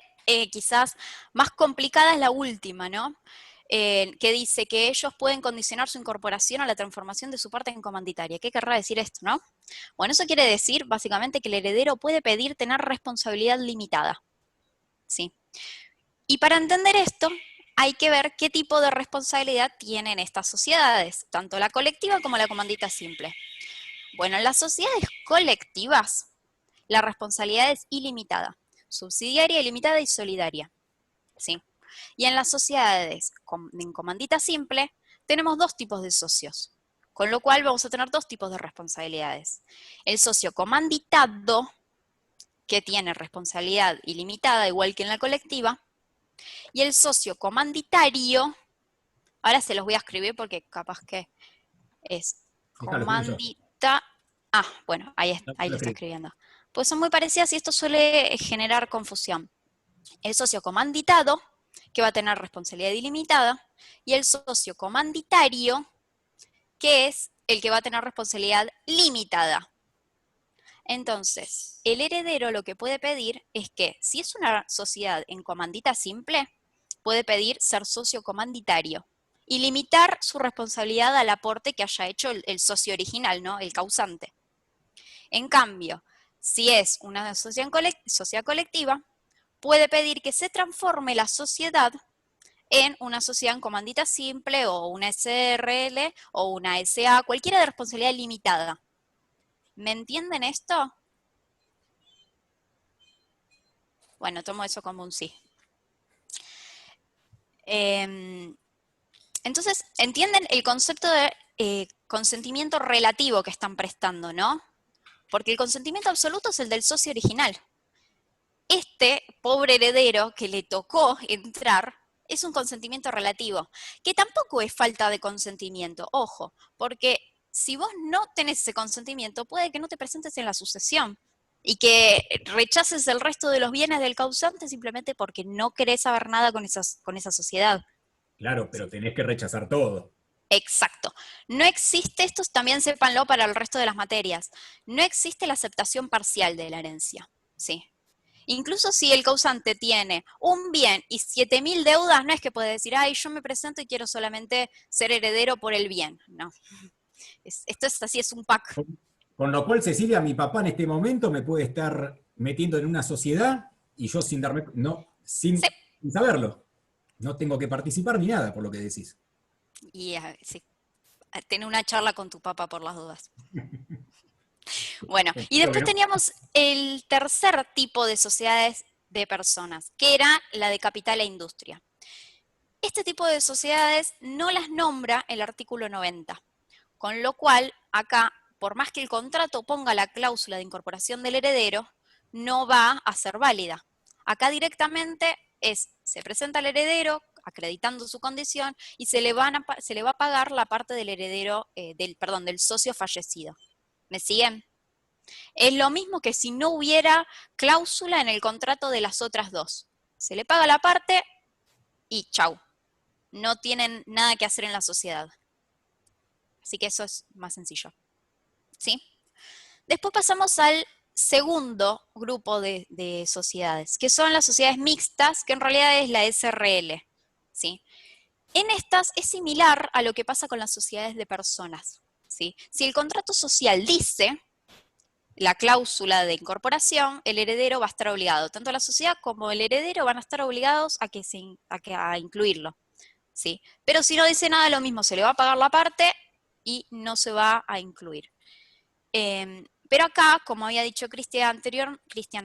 quizás más complicada es la última, ¿no? Que dice que ellos pueden condicionar su incorporación a la transformación de su parte en comanditaria. ¿Qué querrá decir esto, no? Bueno, eso quiere decir, básicamente, que el heredero puede pedir tener responsabilidad limitada, ¿sí? Y para entender esto, hay que ver qué tipo de responsabilidad tienen estas sociedades, tanto la colectiva como la comandita simple. Bueno, en las sociedades colectivas, la responsabilidad es ilimitada, subsidiaria, ilimitada y solidaria, ¿sí? Y en las sociedades en comandita simple tenemos dos tipos de socios, con lo cual vamos a tener dos tipos de responsabilidades. El socio comanditado, que tiene responsabilidad ilimitada, igual que en la colectiva, y el socio comanditario, ahora se los voy a escribir porque capaz que es comandita... Ah, bueno, ahí lo está escribiendo. pues son muy parecidas y esto suele generar confusión. El socio comanditado, que va a tener responsabilidad ilimitada, y el socio comanditario, que es el que va a tener responsabilidad limitada. Entonces, el heredero lo que puede pedir es que, si es una sociedad en comandita simple, puede pedir ser socio comanditario y limitar su responsabilidad al aporte que haya hecho el socio original, ¿no? El causante. En cambio, si es una sociedad colectiva, puede pedir que se transforme la sociedad en una sociedad en comandita simple o una SRL o una SA, cualquiera de responsabilidad limitada. ¿Me entienden esto? Bueno, tomo eso como un sí. Entonces, ¿entienden el concepto de consentimiento relativo que están prestando, no? Porque el consentimiento absoluto es el del socio original. Este pobre heredero que le tocó entrar es un consentimiento relativo, que tampoco es falta de consentimiento, ojo, porque si vos no tenés ese consentimiento, puede que no te presentes en la sucesión y que rechaces el resto de los bienes del causante simplemente porque no querés saber nada con esa sociedad. Claro, pero tenés que rechazar todo. Exacto. No existe, esto también sépanlo para el resto de las materias, no existe la aceptación parcial de la herencia, ¿sí? Incluso si el causante tiene un bien y 7.000 deudas, no es que puede decir, ay, yo me presento y quiero solamente ser heredero por el bien. No. Esto es así, es un pack. Con lo cual, Cecilia, mi papá en este momento me puede estar metiendo en una sociedad y yo sin Sí. saberlo. No tengo que participar ni nada, por lo que decís. Y sí, tener una charla con tu papá por las dudas. Bueno, y después teníamos el tercer tipo de sociedades de personas, que era la de capital e industria. Este tipo de sociedades no las nombra el artículo 90, con lo cual acá, por más que el contrato ponga la cláusula de incorporación del heredero, no va a ser válida. Acá directamente se presenta el heredero acreditando su condición y se le va a pagar la parte del heredero, del socio fallecido. ¿Me siguen? Es lo mismo que si no hubiera cláusula en el contrato de las otras dos. Se le paga la parte y chau. No tienen nada que hacer en la sociedad. Así que eso es más sencillo. ¿Sí? Después pasamos al segundo grupo de sociedades, que son las sociedades mixtas, que en realidad es la SRL. ¿Sí? En estas es similar a lo que pasa con las sociedades de personas. ¿Sí? Si el contrato social dice la cláusula de incorporación, el heredero va a estar obligado. Tanto la sociedad como el heredero van a estar obligados a incluirlo. ¿Sí? Pero si no dice nada, lo mismo, se le va a pagar la parte y no se va a incluir. Pero acá, como había dicho Cristian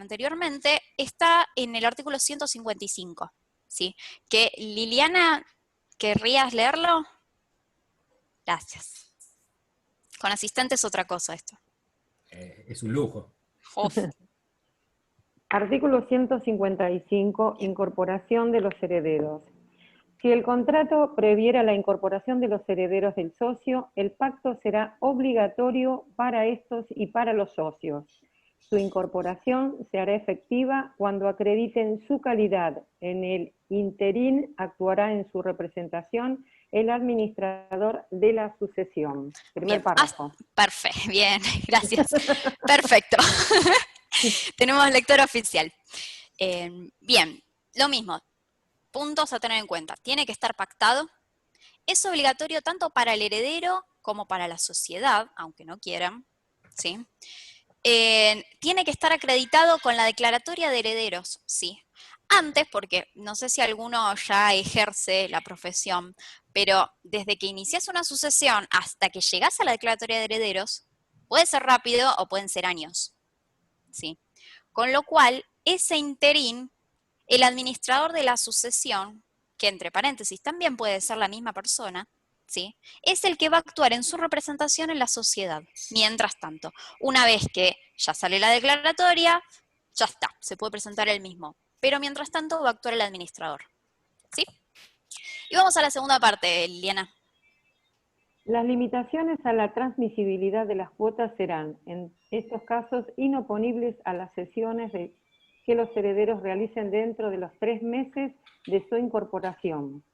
anteriormente, está en el artículo 155. ¿Sí? Que Liliana, ¿querrías leerlo? Gracias. Con asistente es otra cosa esto. Es un lujo. Artículo 155, incorporación de los herederos. Si el contrato previera la incorporación de los herederos del socio, el pacto será obligatorio para estos y para los socios. Su incorporación se hará efectiva cuando acrediten su calidad. En el interín actuará en su representación el administrador de la sucesión. Primer párrafo. Perfecto, bien, gracias. Perfecto. Tenemos lector oficial. Bien, lo mismo. Puntos a tener en cuenta. Tiene que estar pactado. Es obligatorio tanto para el heredero como para la sociedad, aunque no quieran. ¿Sí? Tiene que estar acreditado con la declaratoria de herederos. ¿Sí? Antes, porque no sé si alguno ya ejerce la profesión, pero desde que inicias una sucesión hasta que llegas a la declaratoria de herederos, puede ser rápido o pueden ser años. ¿Sí? Con lo cual, ese interín, el administrador de la sucesión, que entre paréntesis también puede ser la misma persona, ¿sí? Es el que va a actuar en su representación en la sociedad. Mientras tanto, una vez que ya sale la declaratoria, ya está, se puede presentar el mismo. Pero mientras tanto va a actuar el administrador. ¿Sí? Y vamos a la segunda parte, Liliana. Las limitaciones a la transmisibilidad de las cuotas serán, estos casos inoponibles a las sesiones que los herederos realicen dentro de los 3 meses de su incorporación.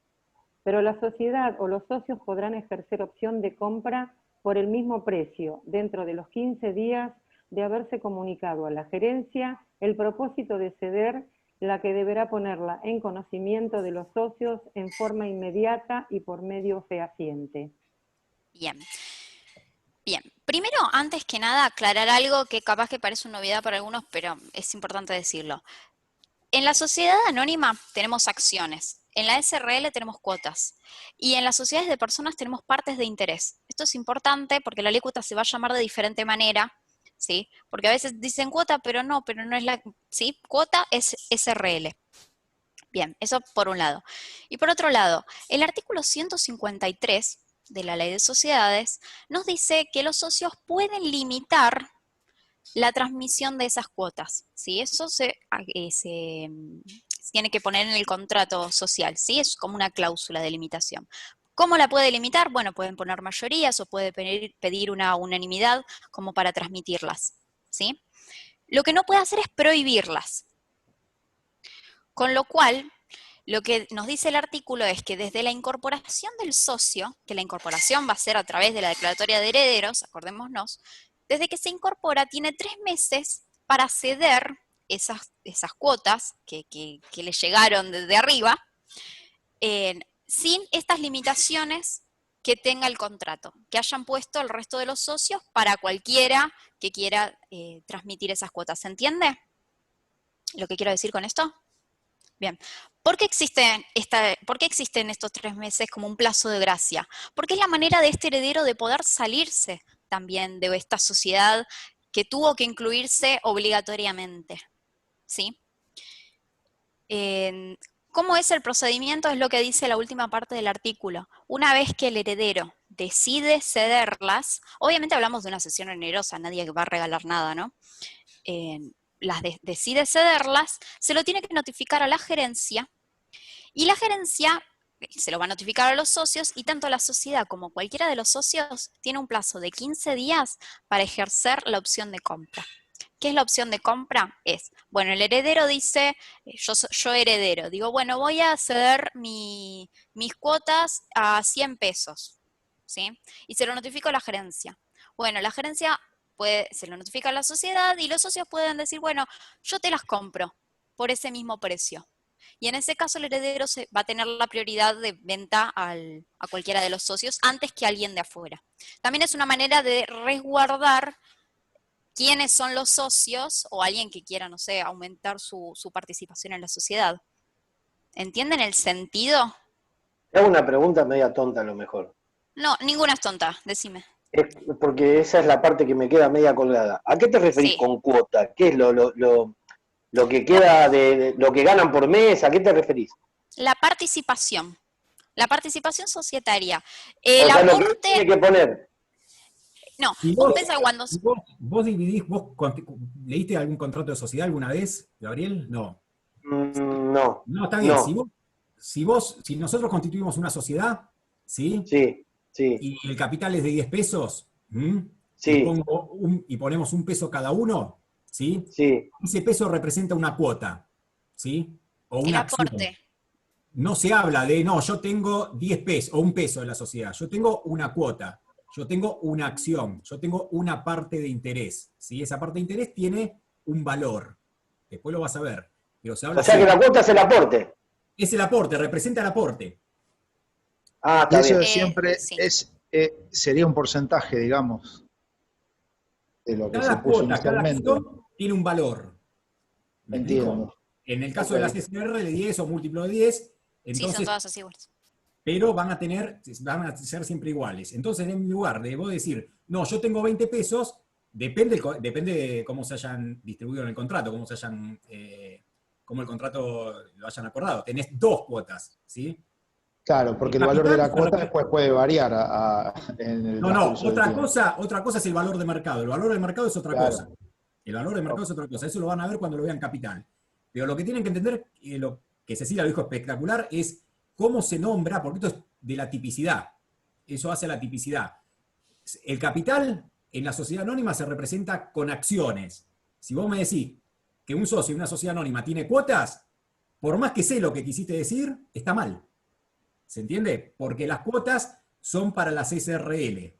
Pero la sociedad o los socios podrán ejercer opción de compra por el mismo precio dentro de los 15 días de haberse comunicado a la gerencia el propósito de ceder, la que deberá ponerla en conocimiento de los socios en forma inmediata y por medio fehaciente. Bien. Bien, primero, antes que nada, aclarar algo que capaz que parece una novedad para algunos, pero es importante decirlo. En la sociedad anónima tenemos acciones, en la SRL tenemos cuotas, y en las sociedades de personas tenemos partes de interés. Esto es importante porque la ley cuota se va a llamar de diferente manera, ¿sí? Porque a veces dicen cuota, pero no es la... ¿sí? Cuota es SRL. Bien, eso por un lado. Y por otro lado, el artículo 153 de la Ley de Sociedades nos dice que los socios pueden limitar la transmisión de esas cuotas, ¿sí? Eso se tiene que poner en el contrato social, ¿sí? Es como una cláusula de limitación. ¿Cómo la puede limitar? Bueno, pueden poner mayorías o puede pedir una unanimidad como para transmitirlas, ¿sí? Lo que no puede hacer es prohibirlas. Con lo cual, lo que nos dice el artículo es que desde la incorporación del socio, que la incorporación va a ser a través de la declaratoria de herederos, acordémonos, desde que se incorpora tiene 3 meses para ceder esas cuotas que le llegaron desde arriba, sin estas limitaciones que tenga el contrato, que hayan puesto el resto de los socios para cualquiera que quiera transmitir esas cuotas. ¿Se entiende lo que quiero decir con esto? Bien, ¿por qué existen estos 3 meses como un plazo de gracia? Porque es la manera de este heredero de poder salirse también de esta sociedad que tuvo que incluirse obligatoriamente, ¿sí? ¿Cómo es el procedimiento? Es lo que dice la última parte del artículo. Una vez que el heredero decide cederlas, obviamente hablamos de una cesión onerosa, nadie va a regalar nada, ¿no? Decide cederlas, se lo tiene que notificar a la gerencia, y la gerencia se lo va a notificar a los socios, y tanto la sociedad como cualquiera de los socios tiene un plazo de 15 días para ejercer la opción de compra. ¿Qué es la opción de compra? Bueno, el heredero dice, yo heredero, digo, bueno, voy a ceder mis cuotas a 100 pesos, ¿sí? Y se lo notifico a la gerencia. Bueno, la gerencia se lo notifica a la sociedad y los socios pueden decir, bueno, yo te las compro por ese mismo precio. Y en ese caso el heredero va a tener la prioridad de venta a cualquiera de los socios antes que alguien de afuera. También es una manera de resguardar quiénes son los socios o alguien que quiera, no sé, aumentar su participación en la sociedad. ¿Entienden el sentido? Te hago una pregunta media tonta a lo mejor. No, ninguna es tonta, decime. Porque esa es la parte que me queda media colgada. ¿A qué te referís con cuota? ¿Qué es lo que queda de lo que ganan por mes? ¿A qué te referís? La participación societaria. O sea, lo que tiene que poner. No, Si vos pensás cuando... Vos dividís, ¿leíste algún contrato de sociedad alguna vez, Gabriel? No. No. No, está bien. No. Si nosotros constituimos una sociedad, ¿sí? Sí. Y el capital es de 10 pesos, sí. y ponemos un peso cada uno, ¿sí? Sí. Ese peso representa una cuota, ¿sí? O una acción. Aporte. No se habla de, no, yo tengo 10 pesos, o un peso en la sociedad. Yo tengo una cuota, yo tengo una acción, yo tengo una parte de interés, ¿sí? Esa parte de interés tiene un valor. Después lo vas a ver. Pero se habla o sea que la cuota es el aporte. Es el aporte, representa el aporte. Ah, y eso siempre sería un porcentaje, digamos, de lo que cada se puso cuota, inicialmente. cada acción tiene un valor. ¿Me Entiendo. explico? En el caso de las SRL de 10 o múltiplo de 10, entonces, son todas así iguales. Pero van a ser siempre iguales. Entonces, en lugar de vos decir, no, yo tengo 20 pesos, depende de cómo se hayan distribuido en el contrato, cómo el contrato lo hayan acordado. Tenés 2 cuotas, ¿sí? Claro, porque el valor de la cuota después puede variar en el transcurso del tiempo. Otra cosa es el valor de mercado. El valor de mercado es otra cosa. El valor de mercado es otra cosa. Eso lo van a ver cuando lo vean capital. Pero lo que tienen que entender, lo que Cecilia lo dijo espectacular, es cómo se nombra, porque esto es de la tipicidad. Eso hace a la tipicidad. El capital en la sociedad anónima se representa con acciones. Si vos me decís que un socio de una sociedad anónima tiene cuotas, por más que sé lo que quisiste decir, está mal. ¿Se entiende? Porque las cuotas son para las SRL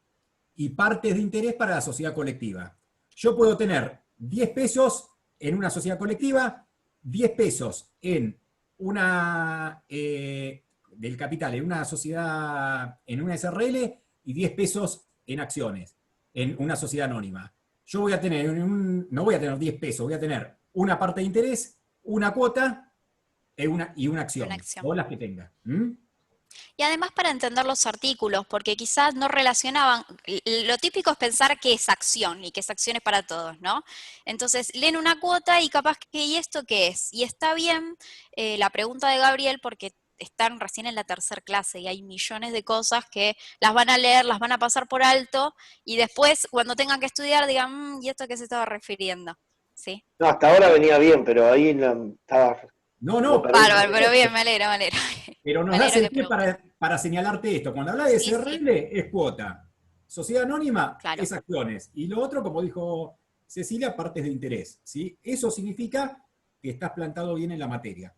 y partes de interés para la sociedad colectiva. Yo puedo tener 10 pesos en una sociedad colectiva, 10 pesos en una del capital, en una sociedad, en una SRL, y 10 pesos en acciones, en una sociedad anónima. Yo voy a tener, no voy a tener 10 pesos, voy a tener una parte de interés, una cuota y una acción, o las que tenga. Y además para entender los artículos, porque quizás no relacionaban, lo típico es pensar que es acción, y que esa acción es para todos, ¿no? Entonces leen una cuota y capaz que, ¿y esto qué es? Y está bien la pregunta de Gabriel, porque están recién en la tercera clase y hay millones de cosas que las van a leer, las van a pasar por alto, y después cuando tengan que estudiar digan, ¿y esto a qué se estaba refiriendo? ¿Sí? No, hasta ahora venía bien, pero ahí estaba... No, bárbaro, pero bien, me alegro. Pero nos das el pie para señalarte esto. Cuando habla de SRL es cuota. Sociedad anónima es acciones. Y lo otro, como dijo Cecilia, partes de interés. ¿Sí? Eso significa que estás plantado bien en la materia.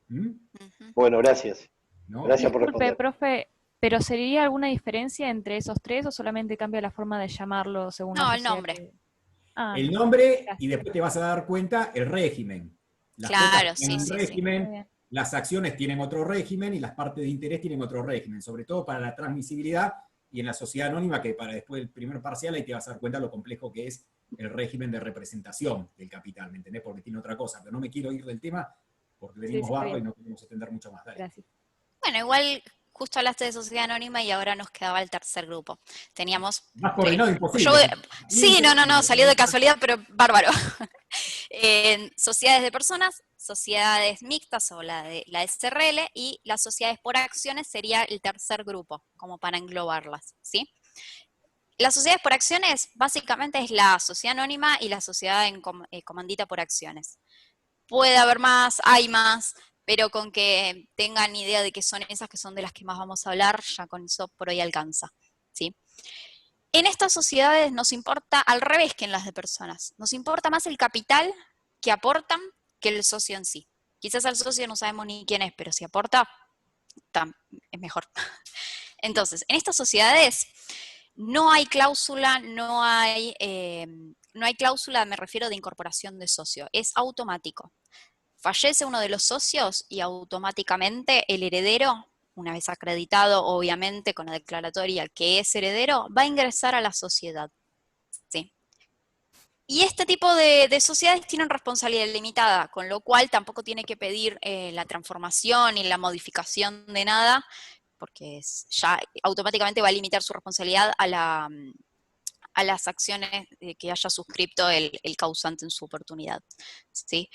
Bueno, gracias. ¿No? Gracias por Disculpe, responder. profe, ¿pero sería alguna diferencia entre esos tres o solamente cambia la forma de llamarlo según la No, el sociedad nombre. El nombre, y después te vas a dar cuenta el régimen. Las cuotas tienen un régimen, las acciones tienen otro régimen y las partes de interés tienen otro régimen, sobre todo para la transmisibilidad y en la sociedad anónima, que para después del primer parcial ahí te vas a dar cuenta lo complejo que es el régimen de representación del capital, ¿me entendés? Porque tiene otra cosa, pero no me quiero ir del tema porque venimos barro y no queremos extender mucho más. Dale. Gracias. Bueno, igual justo hablaste de sociedad anónima y ahora nos quedaba el tercer grupo. Teníamos... Más coordinado imposible. Sí, no, salió de casualidad, pero bárbaro. Sociedades de personas, sociedades mixtas o la SRL, y las sociedades por acciones sería el tercer grupo, como para englobarlas, ¿sí? Las sociedades por acciones básicamente es la sociedad anónima y la sociedad comandita por acciones. Puede haber más, hay más, pero con que tengan idea de que son esas que son de las que más vamos a hablar, ya con eso por hoy alcanza, ¿sí? En estas sociedades nos importa al revés que en las de personas. Nos importa más el capital que aportan que el socio en sí. Quizás al socio no sabemos ni quién es, pero si aporta, es mejor. Entonces, en estas sociedades no hay cláusula, no hay cláusula, me refiero de incorporación de socio, es automático. Fallece uno de los socios y automáticamente el heredero, una vez acreditado obviamente con la declaratoria que es heredero, va a ingresar a la sociedad. ¿Sí? Y este tipo de sociedades tienen responsabilidad limitada, con lo cual tampoco tiene que pedir la transformación y la modificación de nada, porque ya automáticamente va a limitar su responsabilidad a las acciones que haya suscripto el causante en su oportunidad, ¿sí?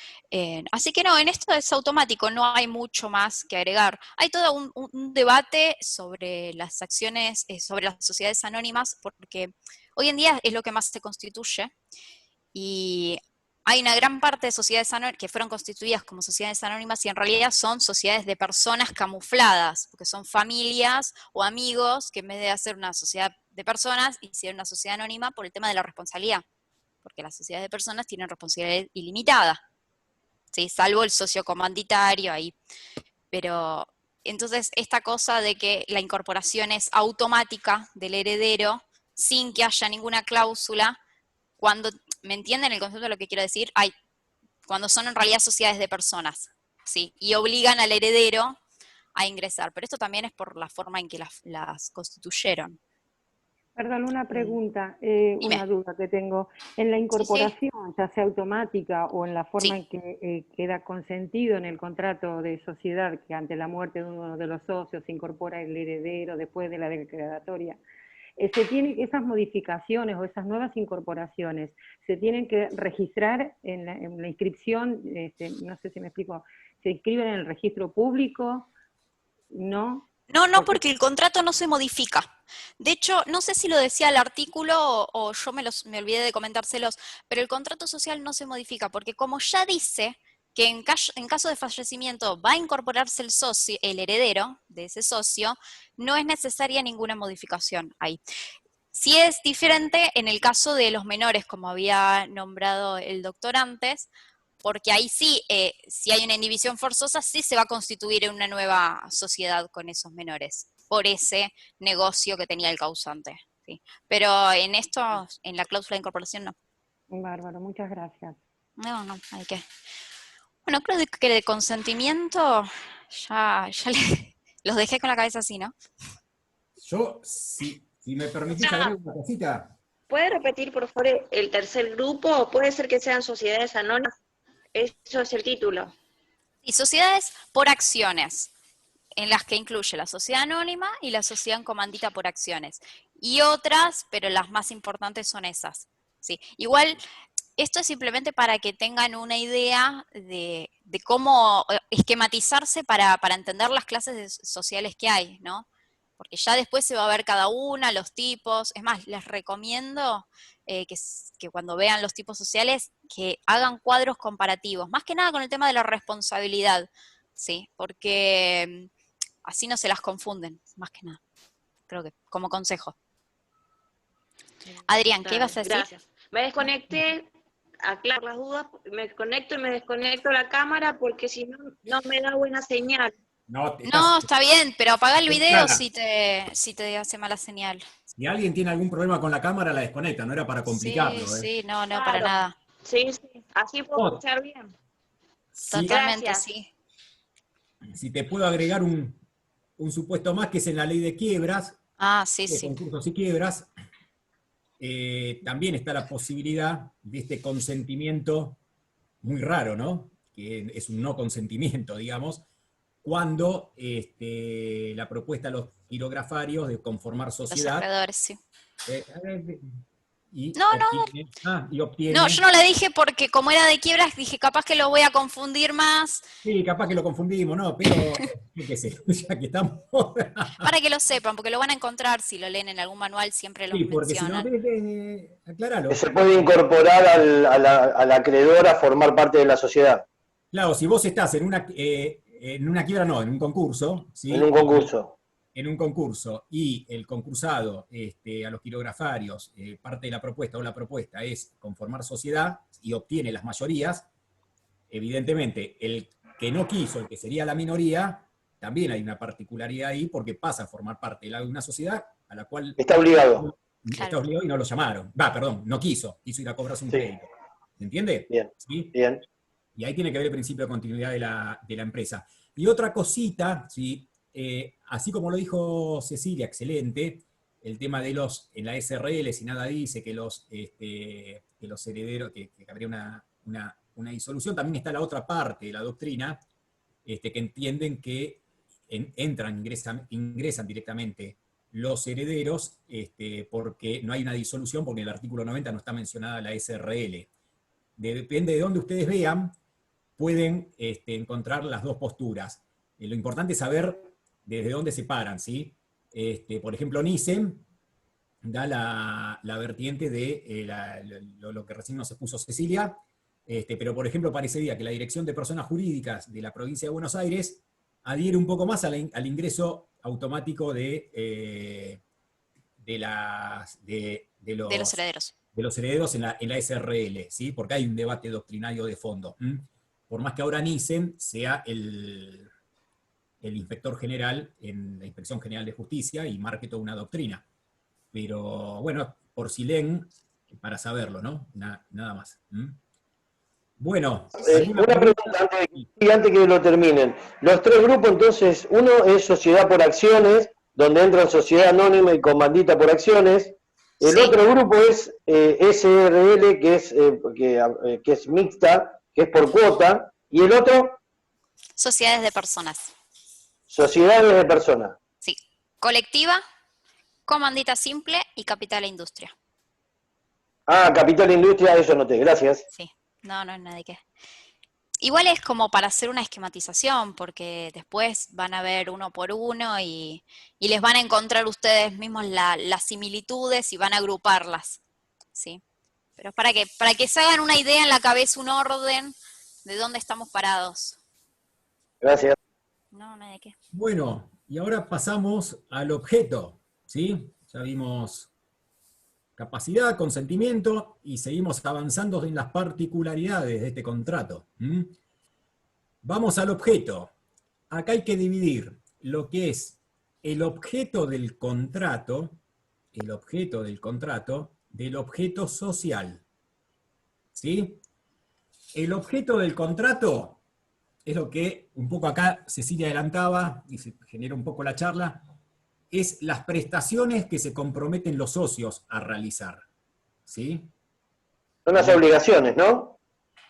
Así que no, en esto es automático, no hay mucho más que agregar. Hay todo un debate sobre las acciones, sobre las sociedades anónimas, porque hoy en día es lo que más se constituye, y hay una gran parte de sociedades anónimas que fueron constituidas como sociedades anónimas y en realidad son sociedades de personas camufladas, porque son familias o amigos que en vez de hacer una sociedad de personas hicieron una sociedad anónima por el tema de la responsabilidad, porque las sociedades de personas tienen responsabilidad ilimitada, ¿sí? Salvo el socio comanditario ahí. Pero entonces esta cosa de que la incorporación es automática del heredero sin que haya ninguna cláusula, cuando, ¿me entienden el concepto de lo que quiero decir? Cuando son en realidad sociedades de personas, ¿sí? Y obligan al heredero a ingresar. Pero esto también es por la forma en que las constituyeron. Perdón, una pregunta, una duda que tengo. En la incorporación, ya sea automática o en la forma en que queda consentido en el contrato de sociedad, que ante la muerte de uno de los socios se incorpora el heredero después de la declaratoria, se tienen esas modificaciones o esas nuevas incorporaciones, se tienen que registrar en la inscripción, no sé si me explico, ¿se inscriben en el registro público? ¿No? No, porque el contrato no se modifica. De hecho, no sé si lo decía el artículo o yo me olvidé de comentárselos, pero el contrato social no se modifica, porque como ya dice que en caso de fallecimiento va a incorporarse el heredero de ese socio, no es necesaria ninguna modificación ahí. Sí es diferente en el caso de los menores, como había nombrado el doctor antes, porque ahí sí, si hay una indivisión forzosa, sí se va a constituir una nueva sociedad con esos menores, por ese negocio que tenía el causante. ¿Sí? Pero en esto, en la cláusula de incorporación, no. Bárbaro, muchas gracias. No, hay que... Bueno, creo que de consentimiento ya los dejé con la cabeza así, ¿no? Yo, si me permitís agregar una cosita. ¿Puede repetir, por favor, el tercer grupo? ¿Puede ser que sean sociedades anónimas? Eso es el título. Y sociedades por acciones, en las que incluye la sociedad anónima y la sociedad en comandita por acciones. Y otras, pero las más importantes son esas. ¿Sí? Igual, esto es simplemente para que tengan una idea de cómo esquematizarse para entender las clases sociales que hay, ¿no? Porque ya después se va a ver cada una, los tipos. Es más, les recomiendo que cuando vean los tipos sociales, que hagan cuadros comparativos, más que nada con el tema de la responsabilidad, ¿sí? Porque así no se las confunden, más que nada. Creo que como consejo. Adrián, ¿qué ibas a decir? Gracias. Me desconecté, aclaro las dudas, me conecto y me desconecto la cámara porque si no, no me da buena señal. No, está bien, pero apaga el video Clara, si te hace mala señal. si alguien tiene algún problema con la cámara, la desconecta, no era para complicarlo. Sí, no, Claro. para nada. Sí, así puedo escuchar bien. Totalmente, Gracias. sí. Si te puedo agregar un supuesto más, que es en la ley de quiebras, de concursos y quiebras, también está la posibilidad de este consentimiento muy raro, ¿no? Que es un no consentimiento, digamos, cuando la propuesta de los quirografarios de conformar sociedad... Los acreedores, sí. Y No, obtiene... No, yo no le dije porque como era de quiebras, dije capaz que lo voy a confundir más. Sí, capaz que lo confundimos, ¿no? Pero, qué sé, ya que estamos... Para que lo sepan, porque lo van a encontrar si lo leen en algún manual, siempre lo mencionan. Si no, aclaralo. Que se puede incorporar al acreedor a formar parte de la sociedad. Claro, si vos estás en una quiebra, no, en un concurso. ¿Sí? En un concurso. En un concurso, y el concursado, a los quirografarios, parte de la propuesta o la propuesta es conformar sociedad y obtiene las mayorías, evidentemente el que no quiso, el que sería la minoría, también hay una particularidad ahí porque pasa a formar parte de una sociedad a la cual... Está obligado. Está obligado y no lo llamaron. No quiso ir a cobrarse un crédito. ¿Se entiende? Bien. ¿Sí? Bien. Y ahí tiene que ver el principio de continuidad de la empresa. Y otra cosita, ¿sí? Así como lo dijo Cecilia, excelente, el tema de en la SRL, si nada dice que los herederos, que habría una disolución, también está la otra parte de la doctrina, que entienden que ingresan directamente los herederos, porque no hay una disolución, porque en el artículo 90 no está mencionada la SRL. Depende de dónde ustedes vean, pueden encontrar las dos posturas. Lo importante es saber desde dónde se paran, ¿sí? Por ejemplo, NICEM da la vertiente de lo que recién nos expuso Cecilia, pero por ejemplo parecería que la Dirección de Personas Jurídicas de la provincia de Buenos Aires adhiere un poco más al ingreso automático de los herederos. De los herederos en la SRL, ¿sí? Porque hay un debate doctrinario de fondo. Por más que ahora NICEM sea el inspector general en la Inspección General de Justicia y marque toda una doctrina. Pero bueno, por si leen, para saberlo, ¿no? Nada más. Bueno. Una pregunta antes que lo terminen. Los tres grupos, entonces, uno es sociedad por acciones, donde entran sociedad anónima y comandita por acciones. El otro grupo es SRL, que es mixta, que es por cuota. Y el otro... Sociedades de personas. Sociedades de personas. Sí. Colectiva, comandita simple y capital e industria. Capital e industria, eso noté. Gracias. Sí. No es nada que... Igual es como para hacer una esquematización, porque después van a ver uno por uno y les van a encontrar ustedes mismos las similitudes y van a agruparlas, ¿sí? Pero para que se hagan una idea en la cabeza, un orden de dónde estamos parados. Gracias. No hay de qué. Bueno, y ahora pasamos al objeto, ¿sí? Ya vimos Capacidad, consentimiento, y seguimos avanzando en las particularidades de este contrato. Vamos al objeto. Acá hay que dividir lo que es el objeto del contrato, del objeto social. ¿Sí? El objeto del contrato es lo que un poco acá Cecilia adelantaba, y se genera un poco la charla, es las prestaciones que se comprometen los socios a realizar. ¿Sí? Son las obligaciones, ¿no?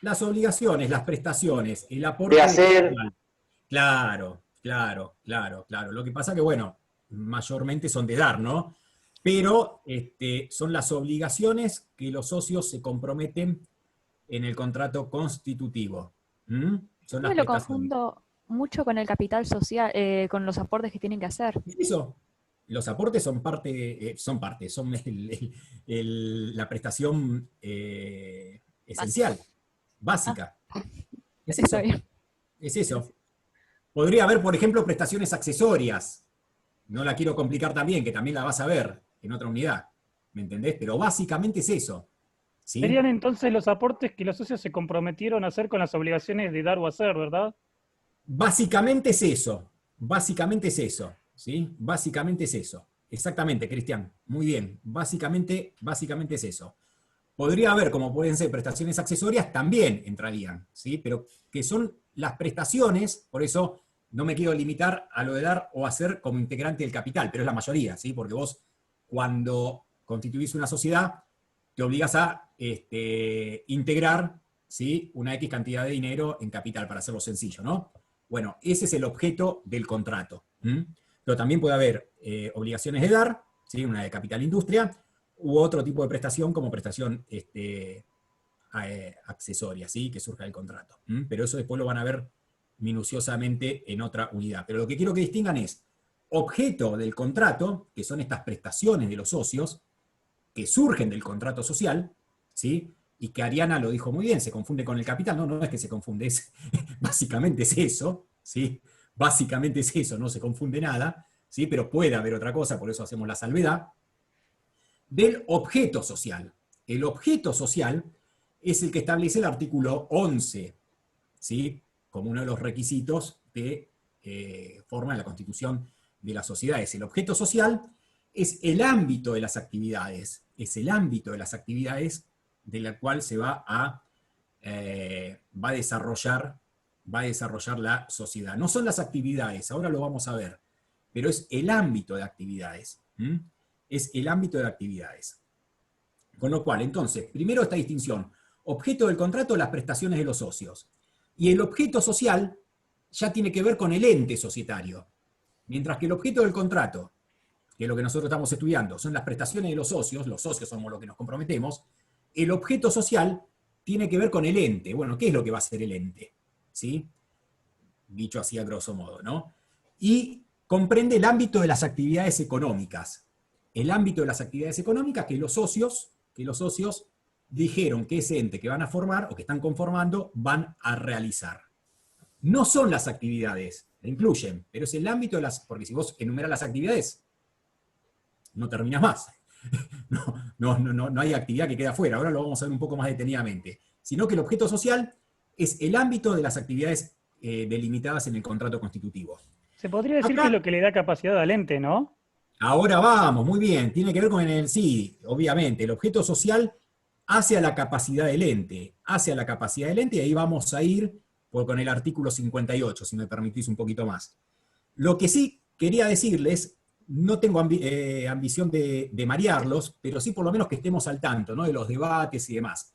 Las obligaciones, las prestaciones, el aporte de hacer. Claro. Lo que pasa que, bueno, mayormente son de dar, ¿no? Pero son las obligaciones que los socios se comprometen en el contrato constitutivo. Son las Yo lo prestaciones. confundo mucho con el capital social, con los aportes que tienen que hacer. Eso. Los aportes son son la prestación esencial, básica. Es eso. Es eso. Podría haber, por ejemplo, prestaciones accesorias. No la quiero complicar también, que también la vas a ver en otra unidad. ¿Me entendés? Pero básicamente es eso. ¿Sí? Serían entonces los aportes que los socios se comprometieron a hacer con las obligaciones de dar o hacer, ¿verdad? Básicamente es eso. Básicamente es eso. ¿Sí? Básicamente es eso. Exactamente, Cristian. Muy bien. Básicamente es eso. Podría haber, como pueden ser prestaciones accesorias, también entrarían, ¿sí? Pero que son las prestaciones, por eso no me quiero limitar a lo de dar o hacer como integrante del capital, pero es la mayoría, ¿sí? Porque vos, cuando constituís una sociedad, te obligas a integrar, ¿sí? Una X cantidad de dinero en capital, para hacerlo sencillo, ¿no? Bueno, ese es el objeto del contrato. Pero también puede haber obligaciones de dar, ¿sí? Una de capital industria, u otro tipo de prestación como prestación accesoria, ¿sí? Que surja del contrato. Pero eso después lo van a ver minuciosamente en otra unidad. Pero lo que quiero que distingan es objeto del contrato, que son estas prestaciones de los socios, que surgen del contrato social, ¿sí? Y que Ariana lo dijo muy bien, se confunde con el capital. No es que se confunde, básicamente es eso, ¿sí? Básicamente es eso, no se confunde nada, ¿sí? Pero puede haber otra cosa, por eso hacemos la salvedad. Del objeto social. El objeto social es el que establece el artículo 11, ¿sí? Como uno de los requisitos de forma de la constitución de las sociedades. El objeto social es el ámbito de las actividades, de la cual se va a desarrollar la sociedad. No son las actividades, ahora lo vamos a ver, pero es el ámbito de actividades. Es el ámbito de actividades. Con lo cual, entonces, primero esta distinción. Objeto del contrato, las prestaciones de los socios. Y el objeto social ya tiene que ver con el ente societario. Mientras que el objeto del contrato, que es lo que nosotros estamos estudiando, son las prestaciones de los socios somos los que nos comprometemos, el objeto social tiene que ver con el ente. Bueno, ¿qué es lo que va a hacer el ente? ¿Sí? Dicho así a grosso modo, ¿no? Y comprende el ámbito de las actividades económicas. El ámbito de las actividades económicas que los socios dijeron que ese ente que van a formar o que están conformando van a realizar. No son las actividades, la incluyen, pero es el ámbito de las... Porque si vos enumeras las actividades, no terminas más. No hay actividad que quede afuera, ahora lo vamos a ver un poco más detenidamente. Sino que el objeto social es el ámbito de las actividades delimitadas en el contrato constitutivo. Se podría decir que es lo que le da capacidad al ente, ¿no? Ahora vamos, muy bien, tiene que ver con sí, obviamente, el objeto social hacia la capacidad del ente, y ahí vamos a ir con el artículo 58, si me permitís un poquito más. Lo que sí quería decirles, no tengo ambición de marearlos, pero sí por lo menos que estemos al tanto, ¿no? De los debates y demás.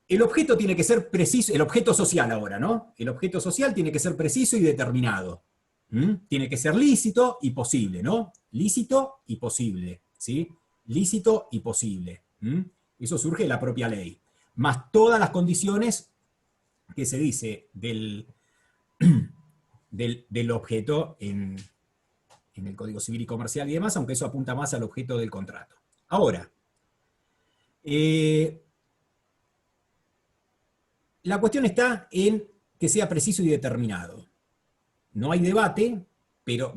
El objeto tiene que ser preciso, el objeto social ahora, ¿no? El objeto social tiene que ser preciso y determinado. Tiene que ser lícito y posible, ¿no? Lícito y posible, ¿sí? Lícito y posible. Eso surge de la propia ley. Más todas las condiciones que se dice del objeto en el Código Civil y Comercial y demás, aunque eso apunta más al objeto del contrato. Ahora, la cuestión está en que sea preciso y determinado. No hay debate, pero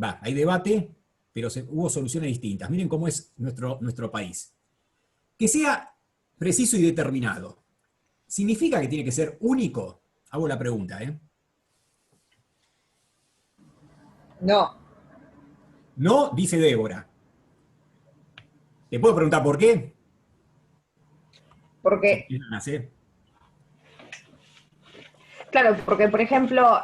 hubo soluciones distintas. Miren cómo es nuestro país. Que sea preciso y determinado. ¿Significa que tiene que ser único? Hago la pregunta, ¿eh? No. No, dice Débora. ¿Te puedo preguntar por qué? Porque, claro, porque por ejemplo,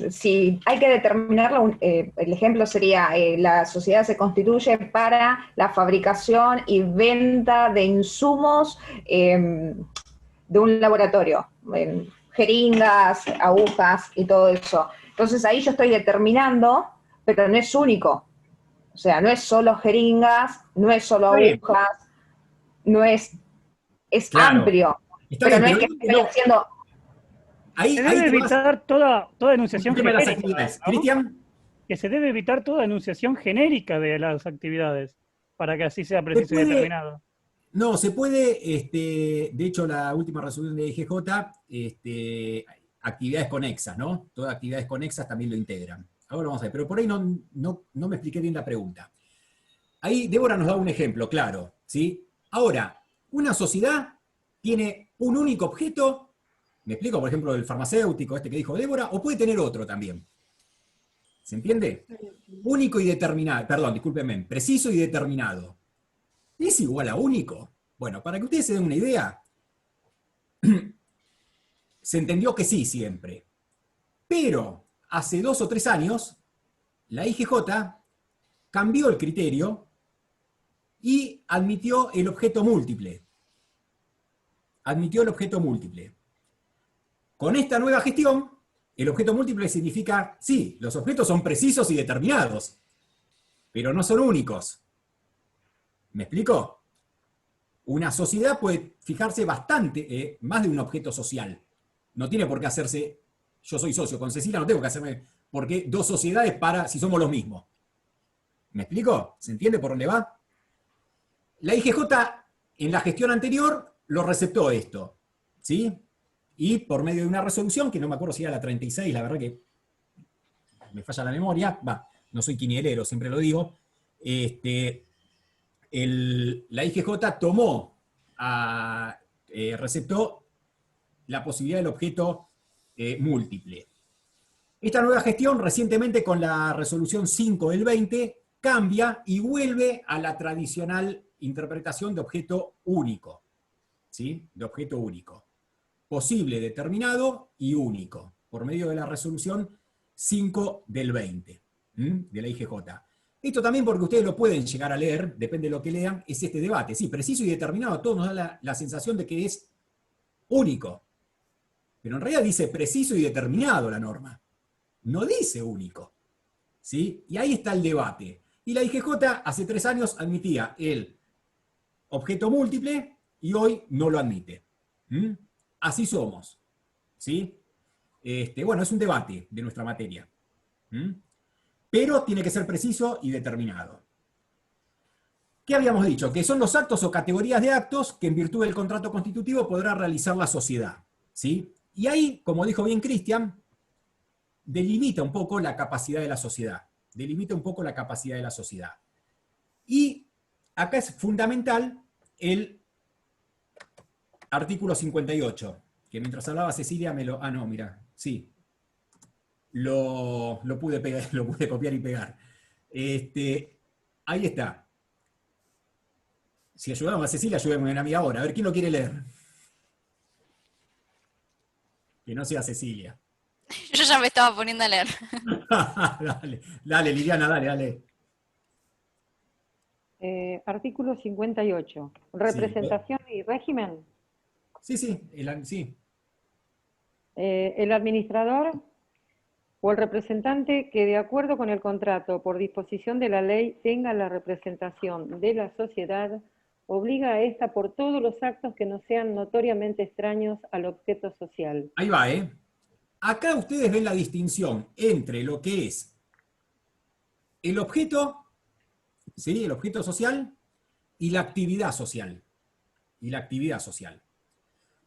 si hay que determinarlo, el ejemplo sería, la sociedad se constituye para la fabricación y venta de insumos de un laboratorio, jeringas, agujas y todo eso. Entonces ahí yo estoy determinando, pero no es único. O sea, no es solo jeringas, no es solo agujas, no es claro, amplio. Pero no es que estoy haciendo... Se debe evitar toda enunciación genérica, ¿no? Cristian. Que se debe evitar toda enunciación genérica de las actividades, para que así sea preciso y determinado. No, se puede, de hecho la última resolución de IGJ, actividades conexas, ¿no? Todas actividades conexas también lo integran. Ahora vamos a ver, pero por ahí no me expliqué bien la pregunta. Ahí Débora nos da un ejemplo, claro, ¿sí? Ahora, una sociedad tiene un único objeto, me explico, por ejemplo, el farmacéutico, que dijo Débora, o puede tener otro también. ¿Se entiende? Único y determinado, perdón, discúlpenme, preciso y determinado. ¿Es igual a único? Bueno, para que ustedes se den una idea, se entendió que sí siempre. Pero hace 2 o 3 años, la IGJ cambió el criterio y admitió el objeto múltiple. Admitió el objeto múltiple. Con esta nueva gestión, el objeto múltiple significa, sí, los objetos son precisos y determinados, pero no son únicos. ¿Me explico? Una sociedad puede fijarse bastante, más de un objeto social. No tiene por qué hacerse, yo soy socio con Cecilia, no tengo que hacerme, porque 2 sociedades para si somos los mismos. ¿Me explico? ¿Se entiende por dónde va? La IGJ, en la gestión anterior, lo receptó esto, ¿sí? Y por medio de una resolución, que no me acuerdo si era la 36, la verdad que me falla la memoria, no soy quinielero, siempre lo digo, la IGJ tomó, receptó la posibilidad del objeto múltiple. Esta nueva gestión, recientemente con la resolución 5 del 20, cambia y vuelve a la tradicional interpretación de objeto único, ¿sí? De objeto único. Posible, determinado y único, por medio de la resolución 5 del 20, de la IGJ. Esto también, porque ustedes lo pueden llegar a leer, depende de lo que lean, es este debate. Sí, preciso y determinado, a todos nos da la sensación de que es único. Pero en realidad dice preciso y determinado la norma. No dice único. ¿Sí? Y ahí está el debate. Y la IGJ hace 3 años admitía el objeto múltiple y hoy no lo admite. Así somos. ¿Sí? Bueno, es un debate de nuestra materia. Pero tiene que ser preciso y determinado. ¿Qué habíamos dicho? Que son los actos o categorías de actos que en virtud del contrato constitutivo podrá realizar la sociedad. ¿Sí? Y ahí, como dijo bien Cristian, delimita un poco la capacidad de la sociedad. Delimita un poco la capacidad de la sociedad. Y acá es fundamental el artículo 58, que mientras hablaba Cecilia me lo... Ah, no, mira, sí. Lo pude pegar, lo pude copiar y pegar. Ahí está. Si ayudamos a Cecilia, ayúdenme a mí ahora. A ver, ¿quién lo quiere leer? Que no sea Cecilia. Yo ya me estaba poniendo a leer. Dale, Liliana, dale. Artículo 58. Representación y régimen. Sí. El administrador o el representante que, de acuerdo con el contrato, por disposición de la ley, tenga la representación de la sociedad, obliga a esta por todos los actos que no sean notoriamente extraños al objeto social. Ahí va, Acá ustedes ven la distinción entre lo que es el objeto, ¿sí? El objeto social y la actividad social.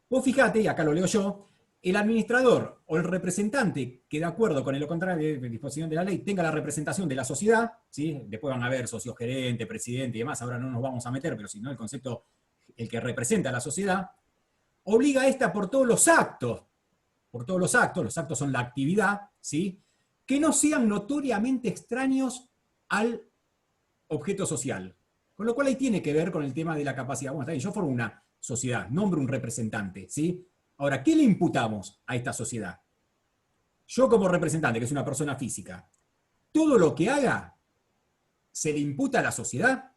Vos fijate, y acá lo leo yo, el administrador o el representante que, de acuerdo con el contrario de disposición de la ley, tenga la representación de la sociedad, ¿sí? Después van a ver socio gerente, presidente y demás, ahora no nos vamos a meter, pero si no, el concepto el que representa a la sociedad, obliga a esta por todos los actos, los actos son la actividad, ¿sí?, que no sean notoriamente extraños al objeto social. Con lo cual ahí tiene que ver con el tema de la capacidad. Bueno, está bien, yo formo una sociedad, nombro un representante, ¿sí? Ahora, ¿qué le imputamos a esta sociedad? Yo como representante, que es una persona física, todo lo que haga se le imputa a la sociedad,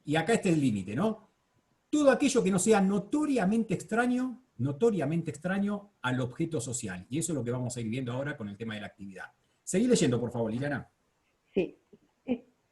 y acá está el límite, ¿no? Todo aquello que no sea notoriamente extraño al objeto social. Y eso es lo que vamos a ir viendo ahora con el tema de la actividad. Seguí leyendo, por favor, Liliana. Sí.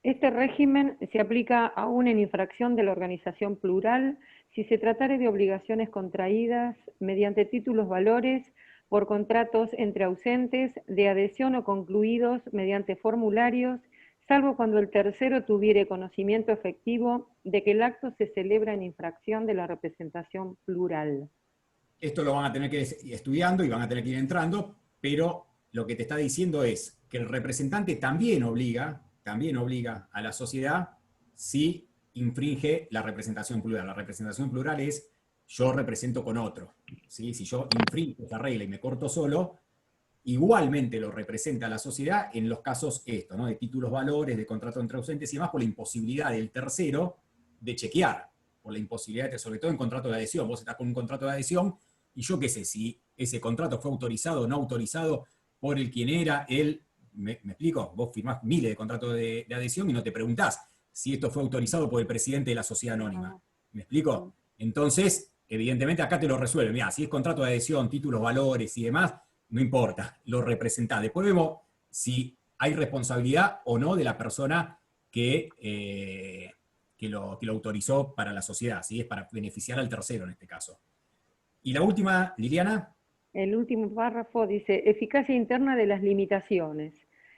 Este régimen se aplica aún en infracción de la organización plural si se tratare de obligaciones contraídas mediante títulos valores por contratos entre ausentes de adhesión o concluidos mediante formularios, salvo cuando el tercero tuviere conocimiento efectivo de que el acto se celebra en infracción de la representación plural. Esto lo van a tener que ir estudiando y van a tener que ir entrando, pero lo que te está diciendo es que el representante también obliga a la sociedad si infringe la representación plural. La representación plural es yo represento con otro, ¿sí? Si yo infringo esta regla y me corto solo, igualmente lo representa la sociedad en los casos ¿no?, de títulos valores, de contrato entre ausentes y demás, por la imposibilidad del tercero de chequear, por la imposibilidad, sobre todo en contrato de adhesión. Vos estás con un contrato de adhesión y yo qué sé si ese contrato fue autorizado o no autorizado por el quien era el... ¿Me explico? Vos firmás miles de contratos de adhesión y no te preguntás si esto fue autorizado por el presidente de la sociedad anónima. ¿Me explico? Entonces, evidentemente acá te lo resuelve. Mirá, si es contrato de adhesión, títulos, valores y demás, no importa, lo representás. Después vemos si hay responsabilidad o no de la persona que lo autorizó para la sociedad, ¿sí? Es para beneficiar al tercero en este caso. Y la última, Liliana. El último párrafo dice, eficacia interna de las limitaciones.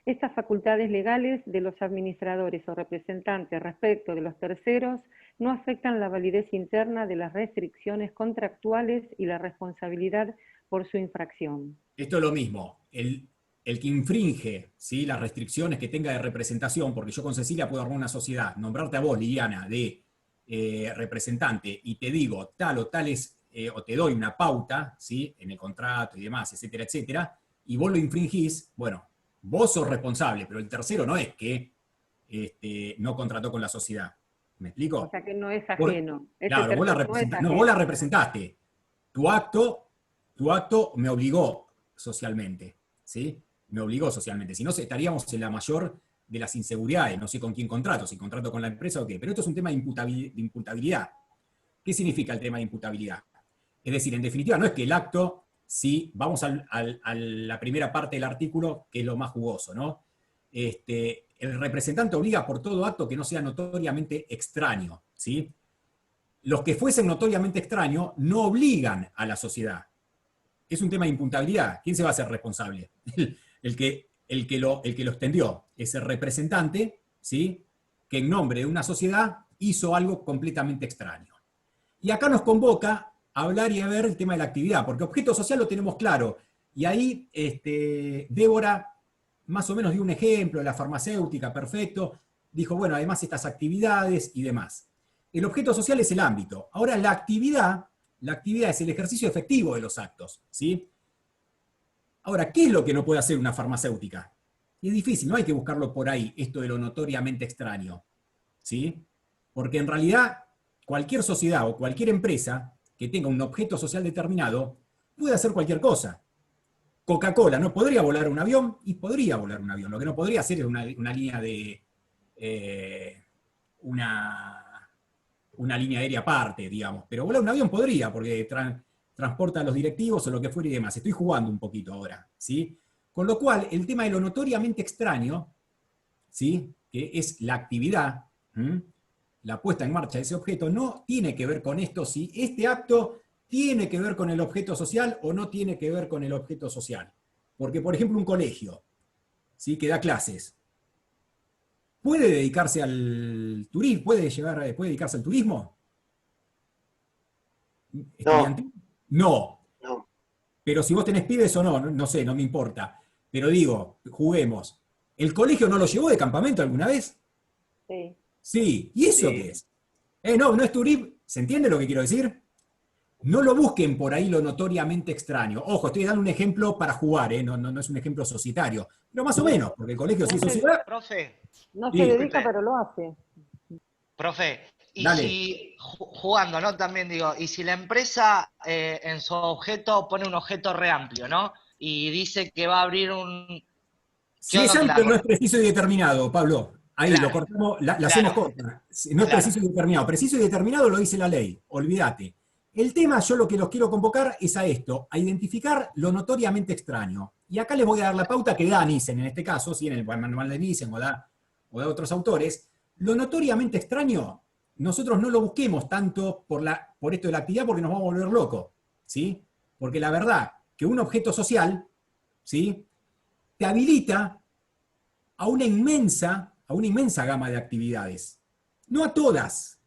Estas facultades legales de los administradores o representantes respecto de los terceros no afectan la validez interna de las restricciones contractuales y la responsabilidad por su infracción. Esto es lo mismo. El que infringe, ¿sí?, las restricciones que tenga de representación, porque yo con Cecilia puedo armar una sociedad, nombrarte a vos, Liliana, de representante, y te digo tal o tales, o te doy una pauta, ¿sí?, en el contrato y demás, etcétera, etcétera, y vos lo infringís, bueno, vos sos responsable, pero el tercero no es que no contrató con la sociedad. ¿Me explico? O sea que no es ajeno. Claro, vos la representaste. Tu acto me obligó socialmente, ¿sí? Me obligó socialmente. Si no, estaríamos en la mayor de las inseguridades. No sé con quién contrato, si contrato con la empresa o qué. Pero esto es un tema de imputabilidad. ¿Qué significa el tema de imputabilidad? Es decir, en definitiva, no es que el acto, si vamos a la primera parte del artículo, que es lo más jugoso, ¿no? El representante obliga por todo acto que no sea notoriamente extraño, ¿sí? Los que fuesen notoriamente extraños no obligan a la sociedad. Es un tema de imputabilidad. ¿Quién se va a hacer responsable? El que lo extendió es el representante, ¿sí?, que en nombre de una sociedad hizo algo completamente extraño. Y acá nos convoca a hablar y a ver el tema de la actividad, porque objeto social lo tenemos claro. Y ahí Débora más o menos dio un ejemplo de la farmacéutica, perfecto. Dijo, bueno, además estas actividades y demás. El objeto social es el ámbito. Ahora la actividad es el ejercicio efectivo de los actos, ¿sí? Ahora, ¿qué es lo que no puede hacer una farmacéutica? Y es difícil, no hay que buscarlo por ahí, esto de lo notoriamente extraño, ¿sí? Porque en realidad cualquier sociedad o cualquier empresa que tenga un objeto social determinado puede hacer cualquier cosa. Coca-Cola no podría volar un avión y podría volar un avión. Lo que no podría hacer es una línea de... una línea aérea aparte, digamos. Pero volar un avión podría, porque transporta a los directivos o lo que fuera y demás. Estoy jugando un poquito ahora, ¿sí? Con lo cual, el tema de lo notoriamente extraño, ¿sí?, que es la actividad, la puesta en marcha de ese objeto, no tiene que ver con esto, si este acto tiene que ver con el objeto social o no tiene que ver con el objeto social. Porque, por ejemplo, un colegio, ¿sí?, que da clases, ¿puede dedicarse al turismo? ¿Puede dedicarse al turismo? No. Pero si vos tenés pibes o no sé, no me importa. Pero digo, juguemos. ¿El colegio no lo llevó de campamento alguna vez? Sí. Sí. ¿Y eso qué es? No es turismo. ¿Se entiende lo que quiero decir? No lo busquen por ahí lo notoriamente extraño. Ojo, estoy dando un ejemplo para jugar, no es un ejemplo societario. Pero más o menos, porque el colegio sí es sociedad. Profe. No Sí. se dedica, pero lo hace. Profe, y Dale. si, jugando, ¿no? También digo, y si la empresa en su objeto pone un objeto re amplio, ¿no? Y dice que va a abrir un... Si es amplio, no es preciso y determinado, Pablo. Ahí Claro, lo cortamos, la claro, hacemos corta. No es claro. preciso y determinado. Preciso y determinado lo dice la ley, olvídate. El tema, yo lo que los quiero convocar es a esto, a identificar lo notoriamente extraño. Y acá les voy a dar la pauta que da Nissen en este caso, ¿sí? En el manual de Nissen o da otros autores. Lo notoriamente extraño, nosotros no lo busquemos tanto por esto de la actividad porque nos vamos a volver locos, ¿sí? Porque la verdad que un objeto social, ¿sí? Te habilita a una inmensa gama de actividades. No a todas,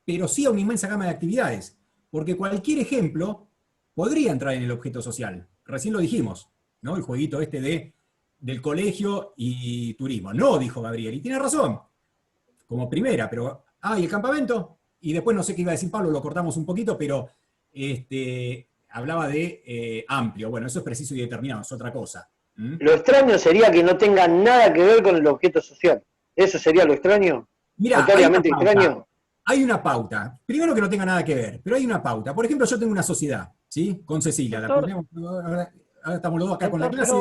pero sí a una inmensa gama de actividades. Porque cualquier ejemplo podría entrar en el objeto social. Recién lo dijimos, ¿no? El jueguito del colegio y turismo. No, dijo Gabriel, y tiene razón. Como primera, pero... ¿y el campamento? Y después no sé qué iba a decir Pablo, lo cortamos un poquito, pero hablaba de amplio. Bueno, eso es preciso y determinado, es otra cosa. Lo extraño sería que no tenga nada que ver con el objeto social. ¿Eso sería lo extraño? Mirá, Notoriamente extraño. Hay una pauta. Primero que no tenga nada que ver, pero hay una pauta. Por ejemplo, yo tengo una sociedad, ¿sí? Con Cecilia. Ahora estamos los dos acá con la clase.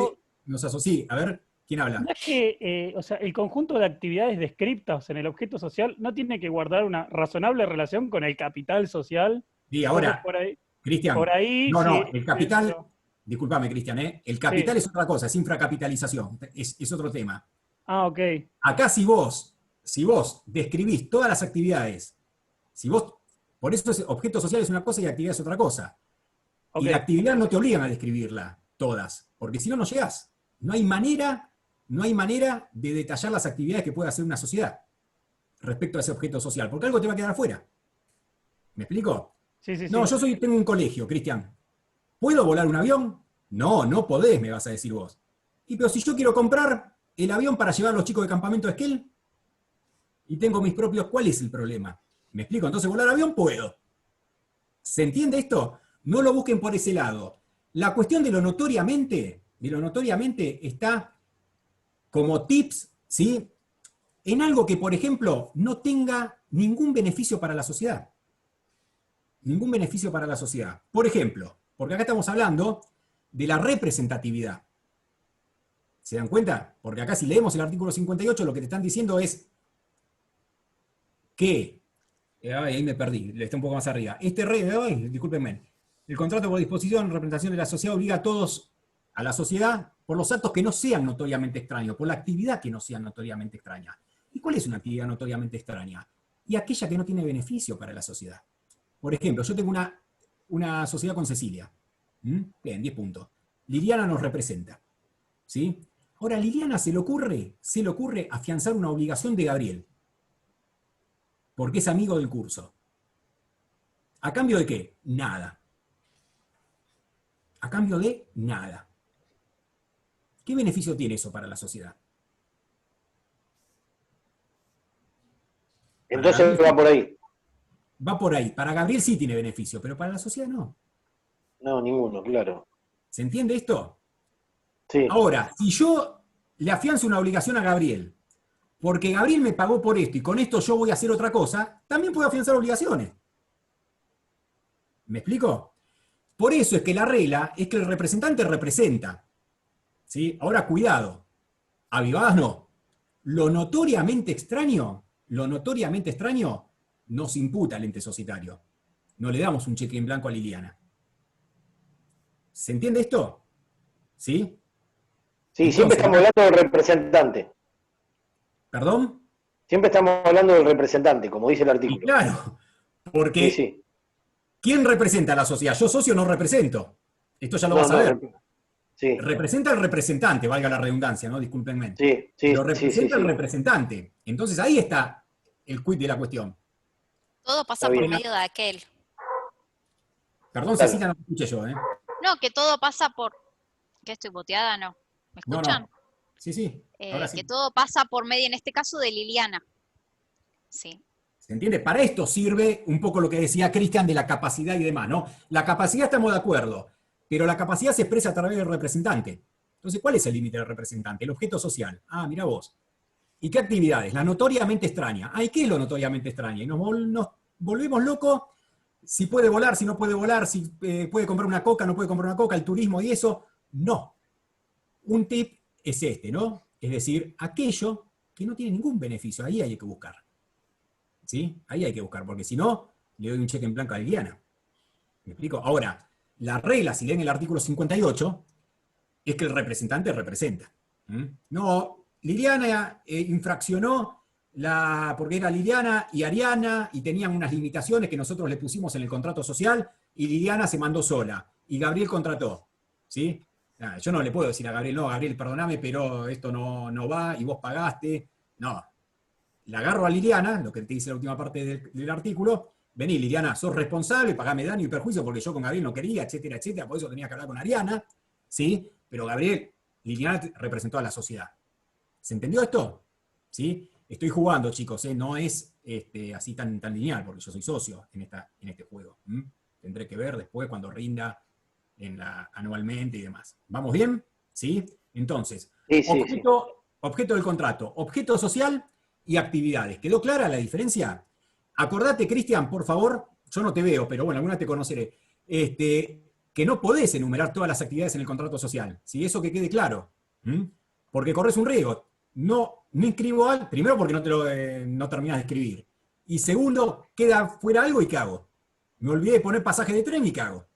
Nos asocié. A ver, ¿quién habla? ¿No es que el conjunto de actividades descriptas en el objeto social no tiene que guardar una razonable relación con el capital social? Y ahora, Cristian, no, el capital, discúlpame, Cristian, el capital es otra cosa, es infracapitalización, es otro tema. Ok. Acá si vos describís todas las actividades, por eso objeto social es una cosa y actividad es otra cosa. Okay. Y la actividad no te obligan a describirla todas, porque si no, no llegás. No hay manera de detallar las actividades que puede hacer una sociedad respecto a ese objeto social, porque algo te va a quedar afuera. ¿Me explico? Sí. No, yo tengo un colegio, Cristian. ¿Puedo volar un avión? No, no podés, me vas a decir vos. Pero si yo quiero comprar el avión para llevar a los chicos de campamento de Esquel, y tengo mis propios, ¿cuál es el problema? ¿Me explico? Entonces volar avión puedo. ¿Se entiende esto? No lo busquen por ese lado. La cuestión de lo notoriamente está como tips, ¿sí? En algo que, por ejemplo, no tenga ningún beneficio para la sociedad. Ningún beneficio para la sociedad. Por ejemplo, porque acá estamos hablando de la representatividad. ¿Se dan cuenta? Porque acá si leemos el artículo 58, lo que te están diciendo es que, ahí me perdí, está un poco más arriba. Discúlpenme, el contrato por disposición, representación de la sociedad obliga a todos, a la sociedad, por los actos que no sean notoriamente extraños, por la actividad que no sea notoriamente extraña. ¿Y cuál es una actividad notoriamente extraña? Y aquella que no tiene beneficio para la sociedad. Por ejemplo, yo tengo una sociedad con Cecilia. Bien, 10 puntos. Liliana nos representa. ¿Sí? Ahora, a Liliana se le ocurre afianzar una obligación de Gabriel. Porque es amigo del curso. ¿A cambio de qué? Nada. A cambio de nada. ¿Qué beneficio tiene eso para la sociedad? Entonces va por ahí. Va por ahí. Para Gabriel sí tiene beneficio, pero para la sociedad no. No, ninguno, claro. ¿Se entiende esto? Sí. Ahora, si yo le afianzo una obligación a Gabriel, porque Gabriel me pagó por esto y con esto yo voy a hacer otra cosa, también puedo afianzar obligaciones. ¿Me explico? Por eso es que la regla es que el representante representa. ¿Sí? Ahora, cuidado. Avivadas no. Lo notoriamente extraño nos imputa al ente societario. No le damos un cheque en blanco a Liliana. ¿Se entiende esto? ¿Sí? Sí, Entonces, siempre estamos hablando del representante. ¿Perdón? Siempre estamos hablando del representante, como dice el artículo. Y claro, porque sí. ¿Quién representa a la sociedad? Yo socio no represento. Esto ya lo vas a ver. Sí. Representa al representante, valga la redundancia, ¿no? Discúlpenme. Sí, Lo representa el representante. Entonces ahí está el quid de la cuestión. Todo pasa por medio de aquel. Perdón, Cecilia, no te escuché yo, ¿eh? No, que todo pasa por... ¿Qué estoy boteada? No. ¿Me escuchan? No. Sí. Ahora sí. Que todo pasa por medio, en este caso, de Liliana. Sí. ¿Se entiende? Para esto sirve un poco lo que decía Cristian de la capacidad y demás, ¿no? La capacidad estamos de acuerdo, pero la capacidad se expresa a través del representante. Entonces, ¿cuál es el límite del representante? El objeto social. Ah, mira vos. ¿Y qué actividades? La notoriamente extraña. Ay, ¿qué es lo notoriamente extraña? Y nos volvemos locos si puede volar, si no puede volar, si puede comprar una coca, no puede comprar una coca, el turismo y eso. No. Un tip es este, ¿no? Es decir, aquello que no tiene ningún beneficio. Ahí hay que buscar. ¿Sí? Ahí hay que buscar, porque si no, le doy un cheque en blanco a Liliana. ¿Me explico? Ahora, la regla, si leen el artículo 58, es que el representante representa. No, Liliana infraccionó porque era Liliana y Ariana y tenían unas limitaciones que nosotros le pusimos en el contrato social y Liliana se mandó sola y Gabriel contrató. ¿Sí? Yo no le puedo decir a Gabriel, no, Gabriel, perdóname, pero esto no va y vos pagaste. No. La agarro a Liliana, lo que te dice la última parte del artículo. Vení, Liliana, sos responsable, pagame daño y perjuicio porque yo con Gabriel no quería, etcétera, etcétera. Por eso tenía que hablar con Ariana. ¿Sí? Pero Gabriel, Liliana representó a la sociedad. ¿Se entendió esto? ¿Sí? Estoy jugando, chicos, no es así tan lineal, porque yo soy socio en este juego. Tendré que ver después cuando rinda anualmente y demás. ¿Vamos bien? ¿Sí? Entonces, sí, objeto del contrato, objeto social y actividades. ¿Quedó clara la diferencia? Acordate, Cristian, por favor, yo no te veo, pero bueno, alguna te conoceré, que no podés enumerar todas las actividades en el contrato social. ¿Sí? Eso que quede claro. Porque corres un riesgo. No inscribo algo, primero porque no terminás de escribir. Y segundo, queda fuera algo y ¿qué hago? Me olvidé de poner pasaje de tren y ¿qué hago?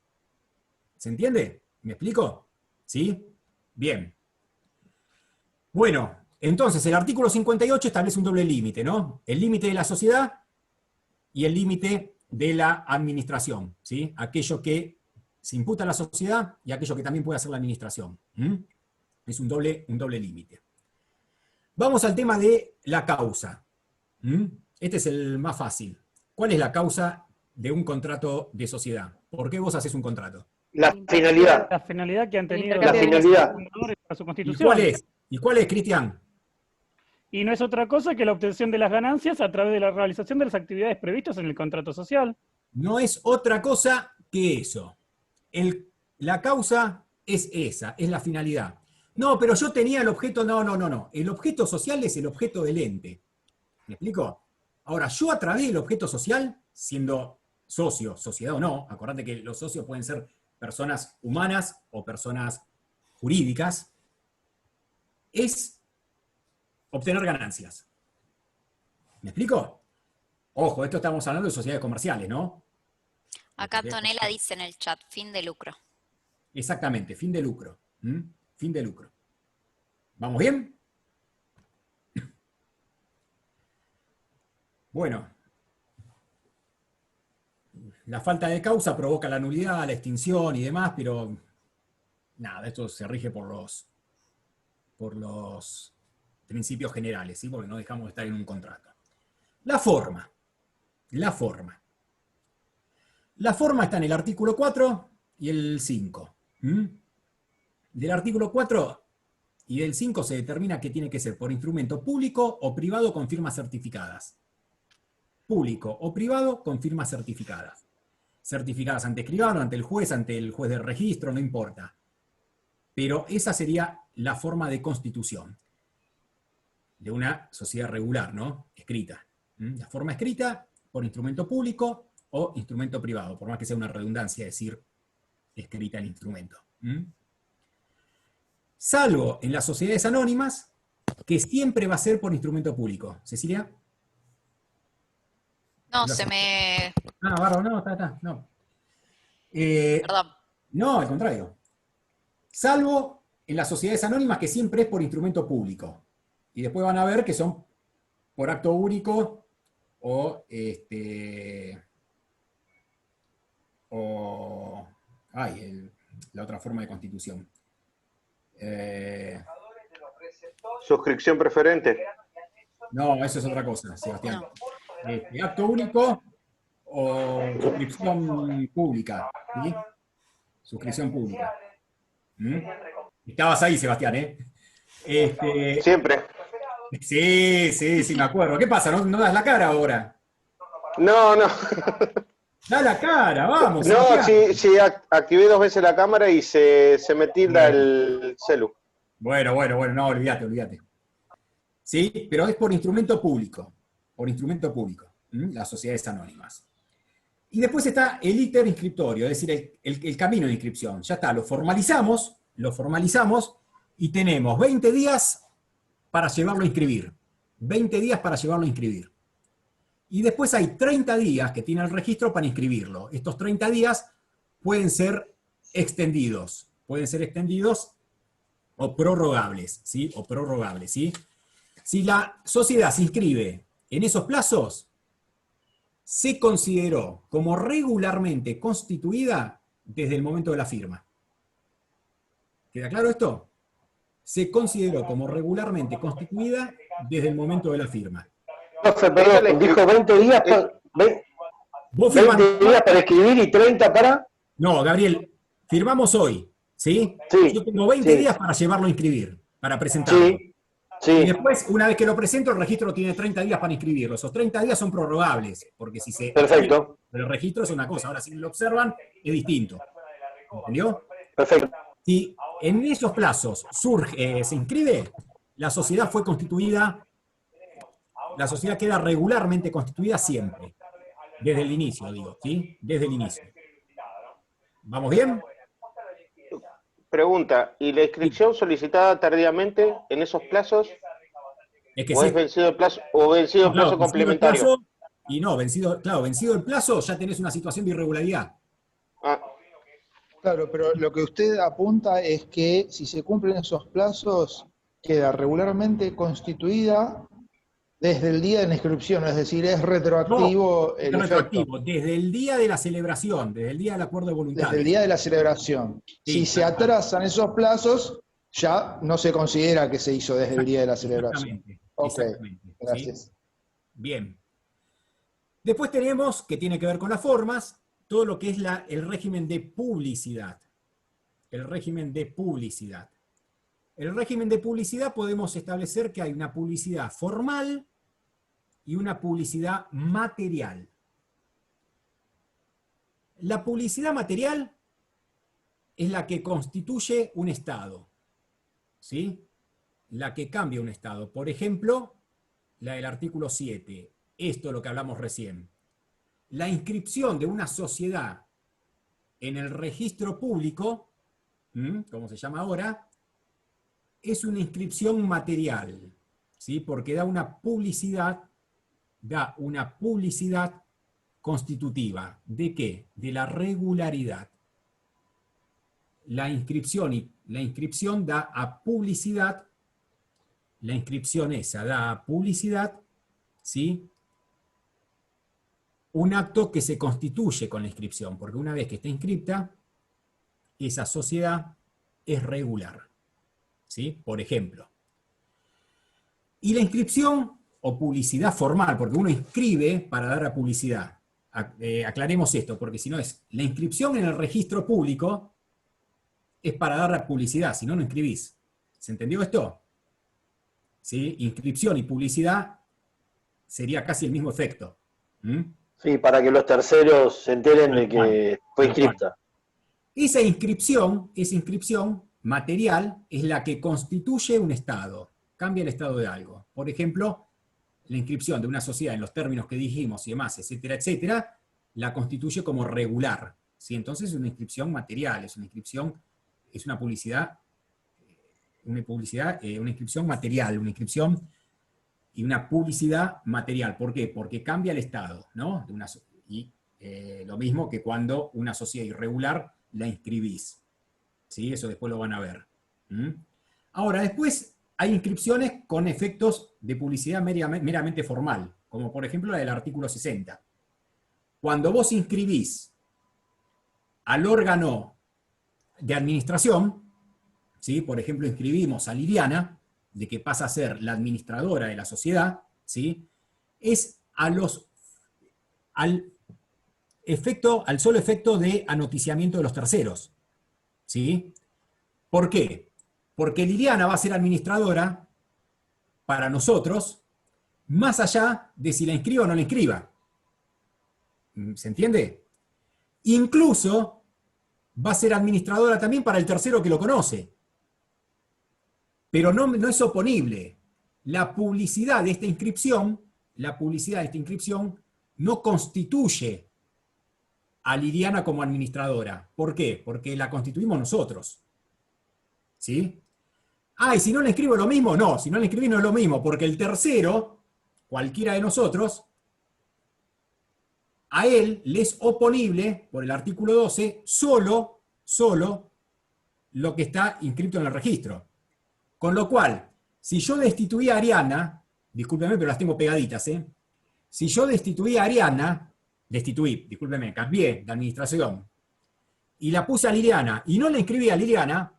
¿Se entiende? ¿Me explico? ¿Sí? Bien. Bueno, entonces el artículo 58 establece un doble límite, ¿no? El límite de la sociedad y el límite de la administración, ¿sí? Aquello que se imputa a la sociedad y aquello que también puede hacer la administración. Es un doble límite. Vamos al tema de la causa. Este es el más fácil. ¿Cuál es la causa de un contrato de sociedad? ¿Por qué vos haces un contrato? La finalidad. La finalidad que han tenido la finalidad. Para su constitución. ¿Y cuál es, Cristian? Y no es otra cosa que la obtención de las ganancias a través de la realización de las actividades previstas en el contrato social. No es otra cosa que eso. La causa es esa, es la finalidad. No, pero yo tenía el objeto, no. El objeto social es el objeto del ente. ¿Me explico? Ahora, yo a través del objeto social, siendo socio, sociedad o no, acordate que los socios pueden ser personas humanas o personas jurídicas, es obtener ganancias. ¿Me explico? Ojo, esto estamos hablando de sociedades comerciales, ¿no? Acá Antonella dice en el chat, fin de lucro. Exactamente, fin de lucro. Fin de lucro. ¿Vamos bien? Bueno. La falta de causa provoca la nulidad, la extinción y demás, pero nada, esto se rige por los principios generales, ¿sí? Porque no dejamos de estar en un contrato. La forma. La forma está en el artículo 4 y el 5. Del artículo 4 y del 5 se determina que tiene que ser por instrumento público o privado con firmas certificadas. Público o privado con firmas certificadas. Certificadas ante escribano, ante el juez de registro, no importa. Pero esa sería la forma de constitución de una sociedad regular, ¿no? Escrita. La forma escrita por instrumento público o instrumento privado, por más que sea una redundancia decir escrita el instrumento. Salvo en las sociedades anónimas, que siempre va a ser por instrumento público. ¿Cecilia? No, se me... Bárbaro, no, está, no. Perdón. No, al contrario. Salvo en las sociedades anónimas, que siempre es por instrumento público. Y después van a ver que son por acto único o la otra forma de constitución. Suscripción preferente. No, eso es otra cosa, Sebastián. No. Acto único o suscripción pública. ¿Sí? Suscripción pública. Estabas ahí, Sebastián, ¿eh? Siempre. Sí, me acuerdo. ¿Qué pasa? ¿No das la cara ahora? No, no. Da la cara, vamos. No, Santiago. sí, activé 2 veces la cámara y se me tilda el celu. Bueno, no, olvídate. ¿Sí? Pero es por instrumento público. Las sociedades anónimas. Y después está el íter inscriptorio, es decir, el camino de inscripción. Ya está, lo formalizamos y tenemos 20 días para llevarlo a inscribir. 20 días para llevarlo a inscribir. Y después hay 30 días que tiene el registro para inscribirlo. Estos 30 días pueden ser extendidos. O prorrogables, ¿sí? Si la sociedad se inscribe en esos plazos, se consideró como regularmente constituida desde el momento de la firma. ¿Queda claro esto? Se consideró como regularmente constituida desde el momento de la firma. Profe, perdón, dijo 20 días para... 20 días para escribir y 30 para... No, Gabriel, firmamos hoy, ¿sí? Sí. Yo tengo 20 días para llevarlo a inscribir, para presentarlo. Sí. Y después, una vez que lo presento, el registro tiene 30 días para inscribirlo. Esos 30 días son prorrogables, porque si se... Perfecto. El registro es una cosa, ahora si lo observan, es distinto. ¿Entendió? Perfecto. Si en esos plazos se inscribe, la sociedad fue constituida, la sociedad queda regularmente constituida siempre. Desde el inicio, digo, ¿sí? Desde el inicio. ¿Vamos bien? Pregunta, ¿y la inscripción solicitada tardíamente en esos plazos? Es que ¿O es vencido el plazo, o vencido el plazo complementario? Vencido el plazo, ya tenés una situación de irregularidad. Claro, pero lo que usted apunta es que si se cumplen esos plazos, queda regularmente constituida desde el día de la inscripción, es decir, es retroactivo el efecto. Retroactivo, desde el día de la celebración, desde el día del acuerdo de voluntad. Desde el día de la celebración. Sí, si se atrasan esos plazos, ya no se considera que se hizo desde el día de la celebración. Exactamente. Gracias. ¿Sí? Bien. Después tenemos, que tiene que ver con las formas, todo lo que es el régimen de publicidad. El régimen de publicidad. El régimen de publicidad podemos establecer que hay una publicidad formal y una publicidad material. La publicidad material es la que constituye un Estado, ¿sí? La que cambia un Estado. Por ejemplo, la del artículo 7. Esto es lo que hablamos recién. La inscripción de una sociedad en el registro público, como se llama ahora, es una inscripción material, ¿sí? Porque da una publicidad constitutiva. ¿De qué? De la regularidad. La inscripción da a publicidad, la inscripción esa da a publicidad, ¿sí? Un acto que se constituye con la inscripción, porque una vez que está inscripta, esa sociedad es regular, ¿sí? Por ejemplo. Y la inscripción o publicidad formal, porque uno inscribe para dar a publicidad. Aclaremos esto, porque si no es, la inscripción en el registro público es para dar a publicidad, si no, no inscribís. ¿Se entendió esto? ¿Sí? Inscripción y publicidad sería casi el mismo efecto. Sí, para que los terceros se enteren de que fue inscripta. Esa inscripción material es la que constituye un Estado, cambia el estado de algo. Por ejemplo, la inscripción de una sociedad en los términos que dijimos y demás, etcétera, etcétera, la constituye como regular. ¿Sí? Entonces es una inscripción material, es una publicidad, una inscripción material, una inscripción y una publicidad material. ¿Por qué? Porque cambia el estado, ¿no? Lo mismo que cuando una sociedad irregular la inscribís. ¿Sí? Eso después lo van a ver. Ahora, después hay inscripciones con efectos de publicidad meramente formal, como por ejemplo la del artículo 60. Cuando vos inscribís al órgano de administración, ¿sí? Por ejemplo, inscribimos a Liliana, de que pasa a ser la administradora de la sociedad, ¿sí? Es al solo efecto de anoticiamiento de los terceros, ¿sí? ¿Por qué? Porque Liliana va a ser administradora para nosotros, más allá de si la inscriba o no la inscriba. ¿Se entiende? Incluso va a ser administradora también para el tercero que lo conoce. Pero no es oponible. La publicidad de esta inscripción no constituye a Liliana como administradora. ¿Por qué? Porque la constituimos nosotros. ¿Sí? Y si no le inscribo lo mismo, no, si no le inscribí no es lo mismo, porque el tercero, cualquiera de nosotros, a él le es oponible, por el artículo 12, solo lo que está inscrito en el registro. Con lo cual, si yo destituí a Ariana, discúlpeme, pero las tengo pegaditas, si yo destituí a Ariana, cambié de administración, y la puse a Liliana, y no la inscribí a Liliana,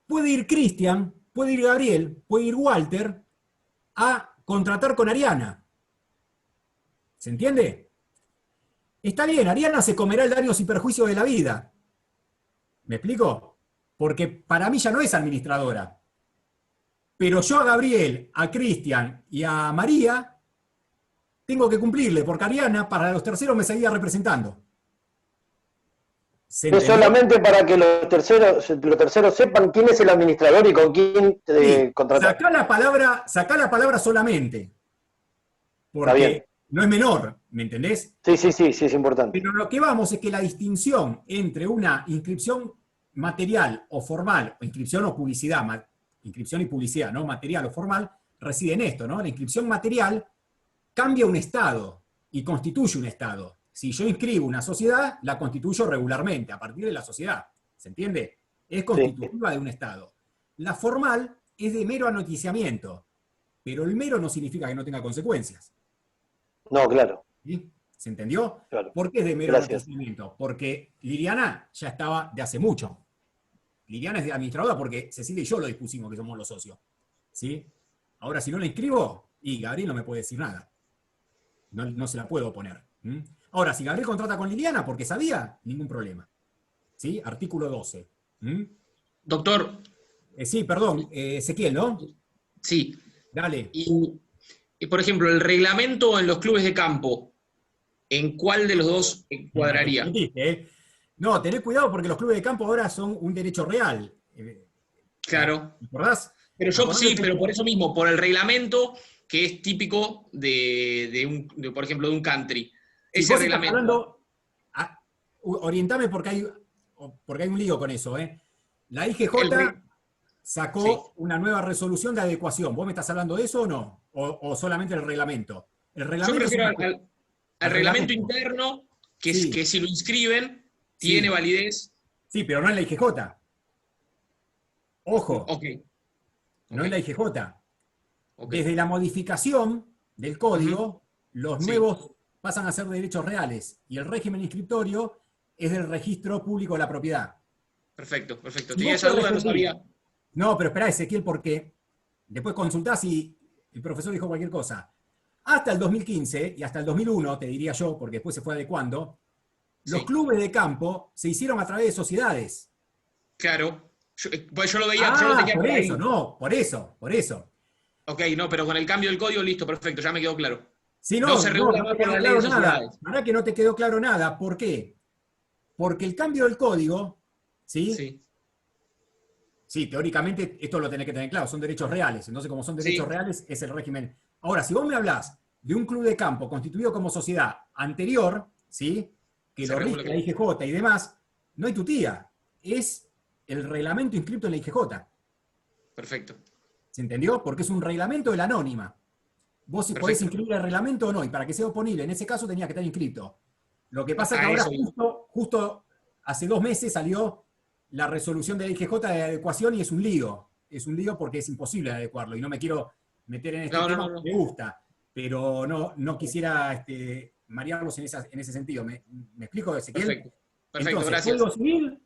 puede ir Cristian, puede ir Gabriel, puede ir Walter a contratar con Ariana. ¿Se entiende? Está bien, Ariana se comerá el daños y perjuicios de la vida. ¿Me explico? Porque para mí ya no es administradora. Pero yo a Gabriel, a Cristian y a María tengo que cumplirle, porque Ariana para los terceros me seguía representando. Es solamente para que los terceros sepan quién es el administrador y con quién contratar. Sacá la palabra solamente. Porque no es menor, ¿me entendés? Sí, es importante. Pero lo que vamos es que la distinción entre una inscripción material o formal, o inscripción o publicidad, inscripción y publicidad, ¿no? Material o formal, reside en esto, ¿no? La inscripción material cambia un estado y constituye un estado. Si yo inscribo una sociedad, la constituyo regularmente, a partir de la sociedad. ¿Se entiende? Es constitutiva de un estado. La formal es de mero anoticiamiento, pero el mero no significa que no tenga consecuencias. No, claro. ¿Sí? ¿Se entendió? Claro. ¿Por qué es de mero anoticiamiento? Porque Liliana ya estaba de hace mucho. Liliana es de administradora porque Cecilia y yo lo dispusimos, que somos los socios. ¿Sí? Ahora, si no la inscribo, y Gabriel no me puede decir nada. No se la puedo oponer. Ahora, si Gabriel contrata con Liliana porque sabía, ningún problema. ¿Sí? Artículo 12. Doctor. Sí, perdón, Ezequiel, ¿no? Sí. Dale. Y, por ejemplo, el reglamento en los clubes de campo, ¿en cuál de los dos encuadraría? No, tened cuidado porque los clubes de campo ahora son un derecho real. Claro. ¿Recordás? Pero yo sí, pero por eso mismo, por el reglamento que es típico por ejemplo, de un country. Ese reglamento. Orientame porque hay un lío con eso, La IGJ sacó una nueva resolución de adecuación. ¿Vos me estás hablando de eso o no? ¿O solamente el reglamento? El reglamento yo prefiero al reglamento interno, que si lo inscriben, tiene validez. Sí, pero no en la IGJ. Ojo. No en la IGJ. Desde la modificación del código, los nuevos pasan a ser derechos reales y el régimen inscriptorio es del registro público de la propiedad. Perfecto. Si Tenía esa duda, no sabía. No, pero esperá, Ezequiel, porque después consultás y el profesor dijo cualquier cosa. Hasta el 2015 y hasta el 2001, te diría yo, porque después se fue adecuando, los clubes de campo se hicieron a través de sociedades. Claro. Yo lo veía, yo lo tenía por eso, no, por eso. Ok, no, pero con el cambio del código, listo, perfecto, ya me quedó claro. Sí, no se regula más por la ley de sociedades. La verdad que no te quedó claro nada. ¿Por qué? Porque el cambio del código, ¿sí? Sí, teóricamente esto lo tenés que tener claro, son derechos reales. Entonces, como son derechos reales, es el régimen. Ahora, si vos me hablás de un club de campo constituido como sociedad anterior, ¿sí? Que lo rige la IGJ y demás, no hay tutía. Es el reglamento inscrito en la IGJ. Perfecto. ¿Se entendió? Porque es un reglamento de la anónima. Vos si podés inscribir el reglamento o no, y para que sea oponible, en ese caso tenía que estar inscrito. Lo que pasa es que ahora justo hace 2 meses salió la resolución de la IGJ de adecuación y es un lío. Es un lío porque es imposible adecuarlo, y no me quiero meter en este tema, me gusta, pero no quisiera marearlos en ese sentido. ¿Me explico, Ezequiel? Perfecto, entonces, gracias. Código Civil,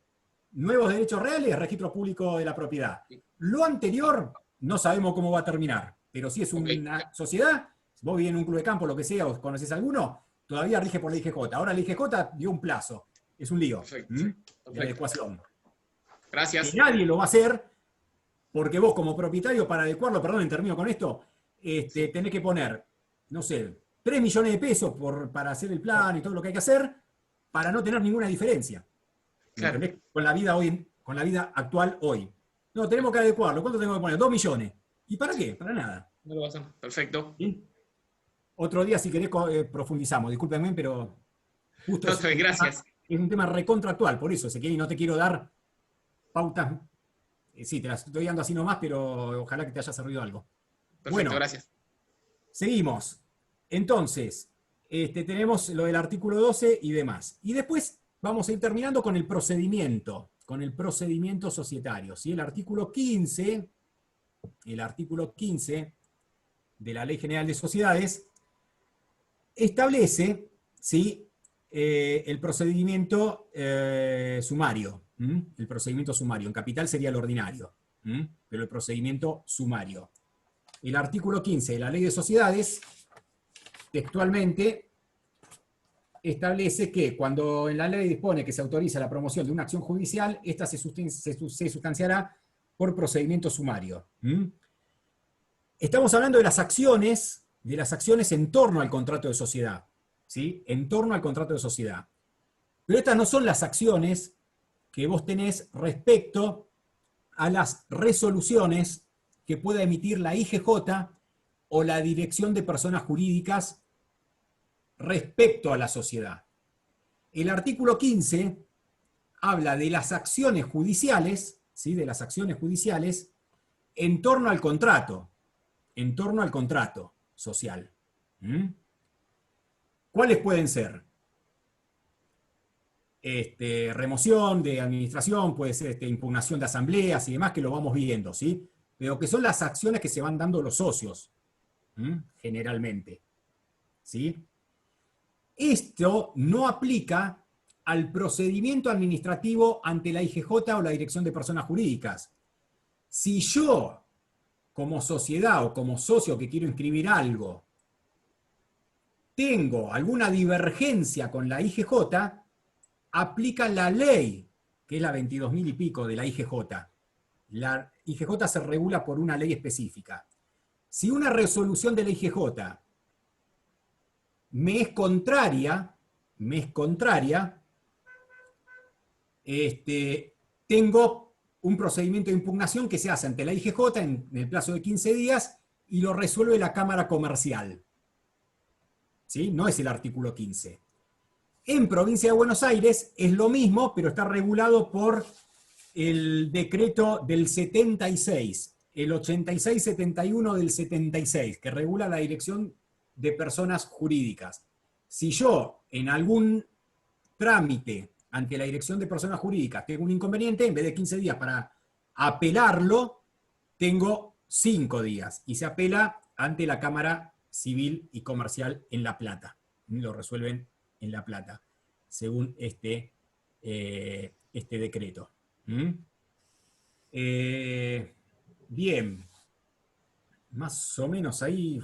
nuevos derechos reales, registro público de la propiedad. Lo anterior no sabemos cómo va a terminar, pero si es una sociedad, vos vivís en un club de campo, lo que sea, o conocés alguno, todavía rige por la IGJ. Ahora la IGJ dio un plazo, es un lío de adecuación. Gracias. Que nadie lo va a hacer, porque vos como propietario para adecuarlo, perdón, termino con esto, tenés que poner, no sé, 3 millones de pesos para hacer el plan y todo lo que hay que hacer, para no tener ninguna diferencia. Claro. ¿Entendés? Con la vida con la vida actual hoy. No, tenemos que adecuarlo. ¿Cuánto tengo que poner? 2 millones. ¿Y para qué? Para nada. No lo pasan. Perfecto. ¿Sí? Otro día, si querés, profundizamos. Discúlpenme, pero justo No, está bien, gracias. es un tema recontractual. Por eso, Ezequiel, no te quiero dar pautas. Sí, te las estoy dando así nomás, pero ojalá que te haya servido algo. Perfecto, Bueno, gracias. seguimos. Entonces, tenemos lo del artículo 12 y demás. Y después vamos a ir terminando con el procedimiento societario. ¿Sí? El artículo 15 de la Ley General de Sociedades establece, ¿sí?, el procedimiento sumario. El procedimiento sumario. En capital sería el ordinario, pero el procedimiento sumario. El artículo 15 de la Ley de Sociedades textualmente establece que cuando en la ley dispone que se autoriza la promoción de una acción judicial, esta se sustanciará por procedimiento sumario. Estamos hablando de las acciones en torno al contrato de sociedad, ¿sí? En torno al contrato de sociedad. Pero estas no son las acciones que vos tenés respecto a las resoluciones que pueda emitir la IGJ o la Dirección de Personas Jurídicas respecto a la sociedad. El artículo 15 habla de las acciones judiciales, ¿sí?, de las acciones judiciales en torno al contrato social. ¿Cuáles pueden ser? Remoción de administración, puede ser impugnación de asambleas y demás, que lo vamos viendo, ¿sí? Pero que son las acciones que se van dando los socios, generalmente, ¿sí? Esto no aplica al procedimiento administrativo ante la IGJ o la Dirección de Personas Jurídicas. Si yo, como sociedad o como socio que quiero inscribir algo, tengo alguna divergencia con la IGJ, aplica la ley, que es la 22.000 y pico de la IGJ. La IGJ se regula por una ley específica. Si una resolución de la IGJ me es contraria, tengo un procedimiento de impugnación que se hace ante la IGJ en el plazo de 15 días y lo resuelve la Cámara Comercial. ¿Sí? No es el artículo 15. En Provincia de Buenos Aires es lo mismo, pero está regulado por el decreto del 76, el 8671 del 76, que regula la Dirección de Personas Jurídicas. Si yo en algún trámite ante la Dirección de Personas Jurídicas tengo un inconveniente, en vez de 15 días para apelarlo, tengo 5 días, y se apela ante la Cámara Civil y Comercial en La Plata. Lo resuelven en La Plata, según este decreto. Bien, más o menos ahí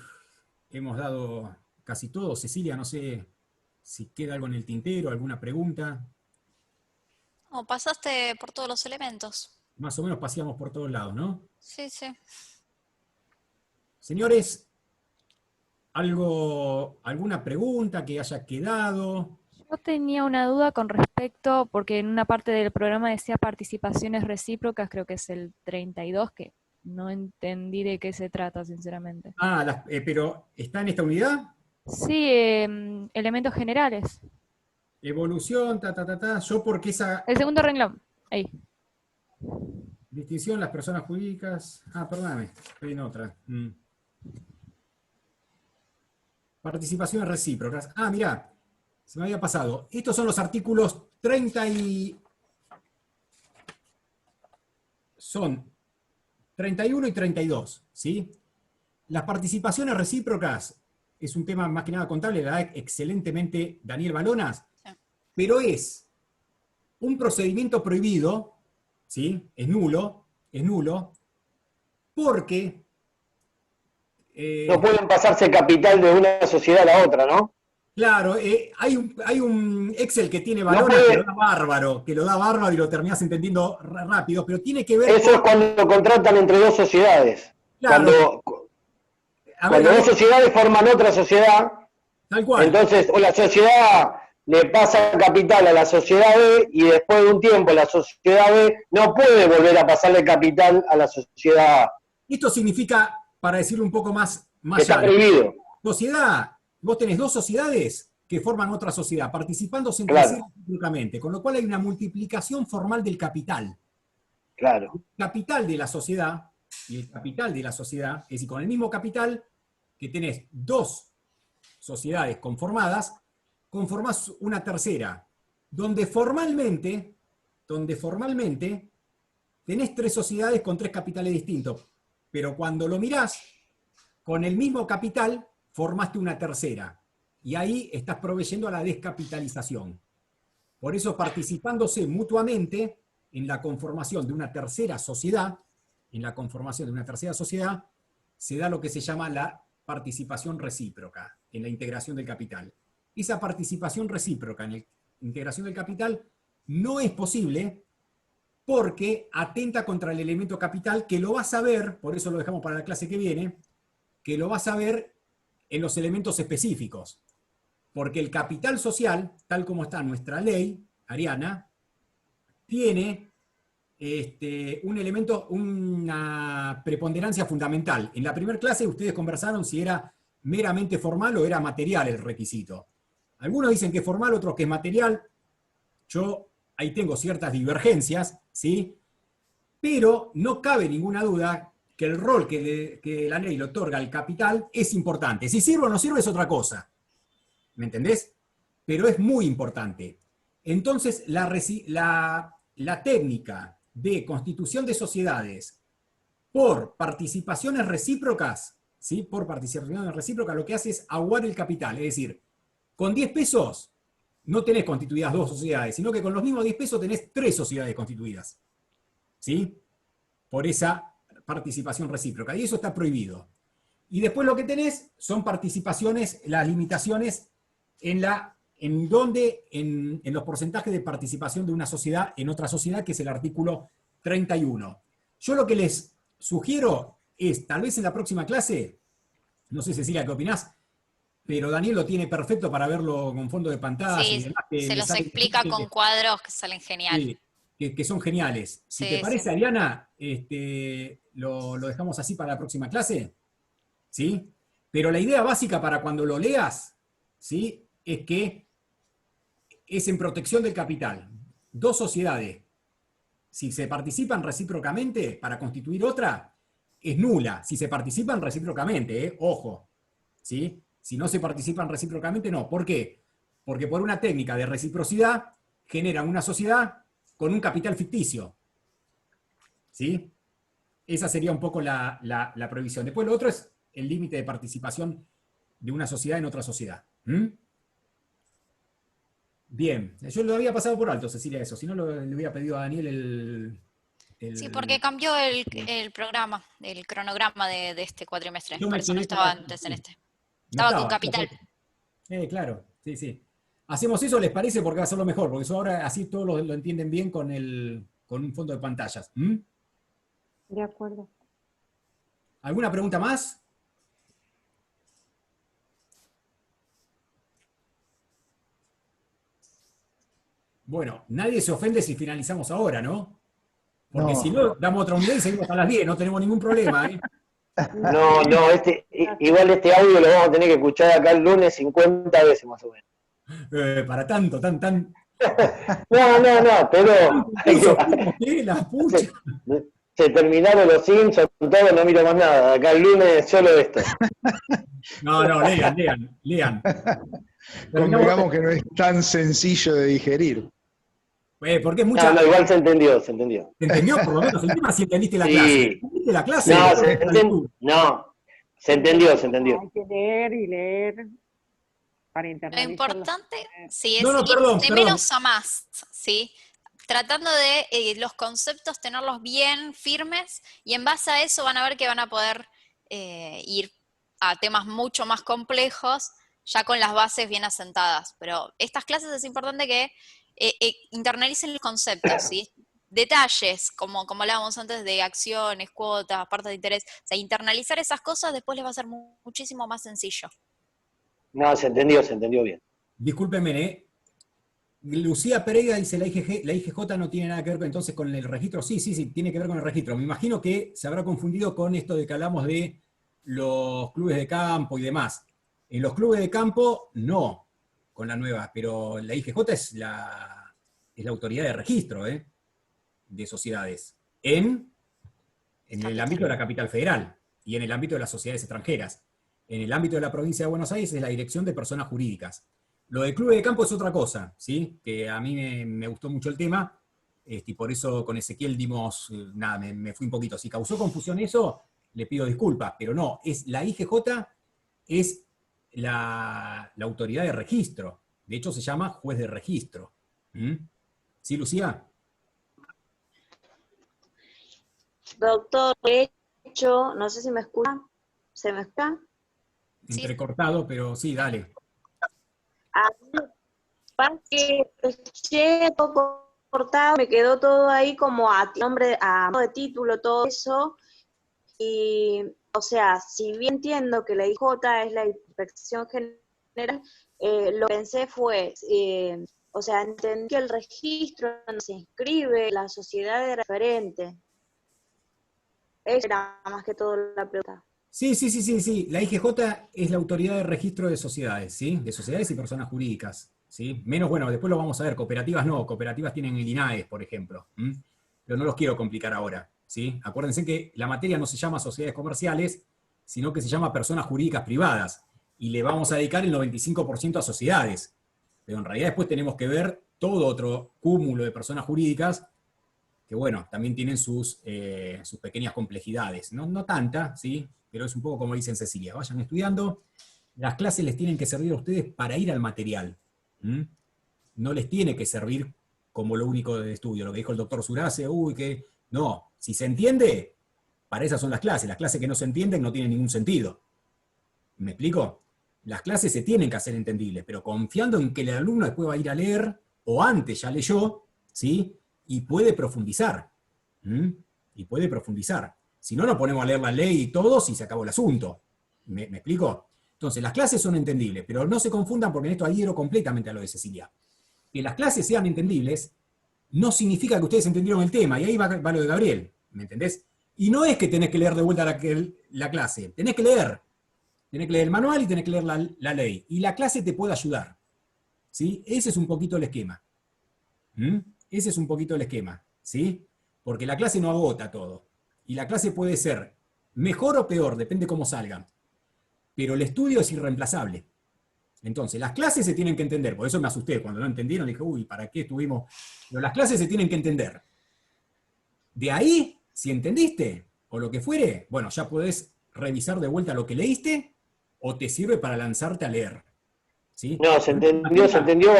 hemos dado casi todo. Cecilia, no sé si queda algo en el tintero, alguna pregunta. No, pasaste por todos los elementos. Más o menos paseamos por todos lados, ¿no? Sí, sí. Señores, ¿alguna pregunta que haya quedado? Yo tenía una duda con respecto, porque en una parte del programa decía participaciones recíprocas, creo que es el 32, que no entendí de qué se trata, sinceramente. Pero ¿está en esta unidad? Sí, elementos generales. Evolución, yo porque esa... El segundo renglón, ahí. Distinción, las personas jurídicas... perdóname, estoy en otra. Participaciones recíprocas. Mirá, se me había pasado. Estos son los artículos 30 y... Son 31 y 32, ¿sí? Las participaciones recíprocas es un tema más que nada contable, la da excelentemente Daniel Balonas, pero es un procedimiento prohibido, ¿sí? Es nulo, porque... no pueden pasarse capital de una sociedad a la otra, ¿no? Claro, hay un Excel que tiene Balonas que lo da bárbaro y lo terminás entendiendo rápido, pero tiene que ver Eso es cuando contratan entre dos sociedades. Claro. Cuando dos sociedades forman otra sociedad, Tal cual. Entonces, o la sociedad le pasa capital a la sociedad B y después de un tiempo la sociedad B no puede volver a pasarle capital a la sociedad A. Esto significa, para decirlo un poco más Está llano, prohibido. sociedad, vos tenés dos sociedades que forman otra sociedad, participándose entre Claro. sí recíprocamente, con lo cual hay una multiplicación formal del capital. Claro. El capital de la sociedad, y el capital de la sociedad, es decir, con el mismo capital que tenés dos sociedades conformadas, conformás una tercera, donde formalmente tenés tres sociedades con tres capitales distintos, pero cuando lo mirás, con el mismo capital formaste una tercera, y ahí estás proveyendo a la descapitalización. Por eso, participándose mutuamente en la conformación de una tercera sociedad, se da lo que se llama la participación recíproca en la integración del capital. Esa participación recíproca en la integración del capital no es posible porque atenta contra el elemento capital, que lo vas a ver, por eso lo dejamos para la clase que viene, que lo vas a ver en los elementos específicos. Porque el capital social, tal como está nuestra ley, Ariana, tiene un elemento, una preponderancia fundamental. En la primera clase ustedes conversaron si era meramente formal o era material el requisito. Algunos dicen que es formal, otros que es material. Yo ahí tengo ciertas divergencias, ¿sí? Pero no cabe ninguna duda que el rol que la ley le otorga al capital es importante. Si sirve o no sirve es otra cosa. ¿Me entendés? Pero es muy importante. Entonces, la técnica de constitución de sociedades por participaciones recíprocas, ¿sí? Por participaciones recíprocas, lo que hace es aguar el capital. Es decir, con 10 pesos no tenés constituidas dos sociedades, sino que con los mismos 10 pesos tenés 3 sociedades constituidas. ¿Sí? Por esa participación recíproca. Y eso está prohibido. Y después lo que tenés son participaciones, las limitaciones en los porcentajes de participación de una sociedad en otra sociedad, que es el artículo 31. Yo lo que les sugiero es, tal vez en la próxima clase, no sé, Cecilia, ¿qué opinás? Pero Daniel lo tiene perfecto para verlo con fondo de pantalla. Sí, y demás, que se le los sale- explica con cuadros que salen genial. Sí, que son geniales. Si Sí, te parece, sí. Ariana, lo dejamos así para la próxima clase, ¿sí? Pero la idea básica para cuando lo leas, ¿sí? Es que es en protección del capital. Dos sociedades, si se participan recíprocamente para constituir otra, es nula. Si se participan recíprocamente, ojo, ¿sí? Si no se participan recíprocamente, no. ¿Por qué? Porque por una técnica de reciprocidad generan una sociedad con un capital ficticio. ¿Sí? Esa sería un poco la prohibición. Después lo otro es el límite de participación de una sociedad en otra sociedad. ¿Mm? Bien, yo lo había pasado por alto, Cecilia, eso. Si no, le hubiera pedido a Daniel Sí, porque cambió el programa, el cronograma de este cuatrimestre. Yo me Por eso no quedé estaba con- antes en este. No Estaba con capital. Claro, sí, sí. ¿Hacemos eso, les parece? Porque va a ser lo mejor, porque eso ahora así todos lo entienden bien con un fondo de pantallas. ¿Mm? De acuerdo. ¿Alguna pregunta más? Bueno, nadie se ofende si finalizamos ahora, ¿no? Porque No. si no, damos otra unidad y seguimos a las 10, no tenemos ningún problema, ¿eh? No, igual este audio lo vamos a tener que escuchar acá el lunes 50 veces más o menos. Para tanto, tan. No, pero La pucha. se terminaron los Simpsons, todo, no miro más nada. Acá el lunes solo esto. No, lean. Convengamos que no es tan sencillo de digerir. Porque es mucha... No, igual se entendió. ¿Se entendió? Por lo menos el tema si entendiste la Sí. clase. ¿Entendiste la clase? Se entendió. Hay que leer y leer para Lo internalizar. importante, sí, es No, ir perdón. de menos a más, ¿sí? Tratando de los conceptos tenerlos bien firmes, y en base a eso van a ver que van a poder ir a temas mucho más complejos, ya con las bases bien asentadas. Pero estas clases es importante que internalicen los conceptos, ¿sí? Detalles, como hablábamos antes, de acciones, cuotas, partes de interés. O sea, internalizar esas cosas después les va a ser muchísimo más sencillo. No, se entendió bien. Discúlpenme, Lucía Pereira dice la IGJ no tiene nada que ver entonces con el registro. Sí, tiene que ver con el registro. Me imagino que se habrá confundido con esto de que hablamos de los clubes de campo y demás. En los clubes de campo, no, con la nueva, pero la IGJ es la autoridad de registro de sociedades en el ámbito de la capital federal y en el ámbito de las sociedades extranjeras. En el ámbito de la provincia de Buenos Aires es la Dirección de Personas Jurídicas. Lo de club de campo es otra cosa, ¿sí? Que a mí me gustó mucho el tema, y por eso con Ezequiel dimos, nada, me fui un poquito. Si causó confusión eso, le pido disculpas, pero no, la IGJ es la autoridad de registro. De hecho se llama juez de registro. ¿Sí, Lucía? Doctor, de hecho, no sé si me escucha. ¿Se me escucha? Entrecortado, pero sí, dale. A mí pasa que escuché todo cortado, me quedó todo ahí como a nombre, a modo de título, todo eso. Y, o sea, si bien entiendo que la IJ es la Inspección General, lo que pensé fue, o sea, entendí que el registro donde se inscribe la sociedad de referente. Esa era más que todo la pregunta. Sí. La IGJ es la autoridad de registro de sociedades, ¿sí? De sociedades y personas jurídicas, ¿sí? Menos, bueno, después lo vamos a ver, cooperativas no, cooperativas tienen el INAES, por ejemplo, pero no los quiero complicar ahora, ¿sí? Acuérdense que la materia no se llama sociedades comerciales, sino que se llama personas jurídicas privadas, y le vamos a dedicar el 95% a sociedades, pero en realidad después tenemos que ver todo otro cúmulo de personas jurídicas que, bueno, también tienen sus pequeñas complejidades, no tanta, ¿sí? Pero es un poco como dicen Cecilia, vayan estudiando, las clases les tienen que servir a ustedes para ir al material, no les tiene que servir como lo único de estudio, lo que dijo el doctor Surace, no, si se entiende, para esas son las clases que no se entienden no tienen ningún sentido. ¿Me explico? Las clases se tienen que hacer entendibles, pero confiando en que el alumno después va a ir a leer, o antes ya leyó, ¿sí? Y puede profundizar. Y puede profundizar. Si no, nos ponemos a leer la ley y todos y se acabó el asunto. ¿Me explico? Entonces, las clases son entendibles, pero no se confundan porque en esto adhiero completamente a lo de Cecilia. Que las clases sean entendibles no significa que ustedes entendieron el tema, y ahí va lo de Gabriel, ¿me entendés? Y no es que tenés que leer de vuelta la clase, tenés que leer el manual y tenés que leer la ley, y la clase te puede ayudar, ¿sí? Ese es un poquito el esquema. Ese es un poquito el esquema, ¿sí? Porque la clase no agota todo, y la clase puede ser mejor o peor, depende cómo salga, pero el estudio es irreemplazable. Entonces, las clases se tienen que entender, por eso me asusté, cuando no entendieron dije, ¿para qué estuvimos? Pero las clases se tienen que entender. De ahí, si entendiste, o lo que fuere, bueno, ya podés revisar de vuelta lo que leíste, o te sirve para lanzarte a leer. ¿Sí? No, se entendió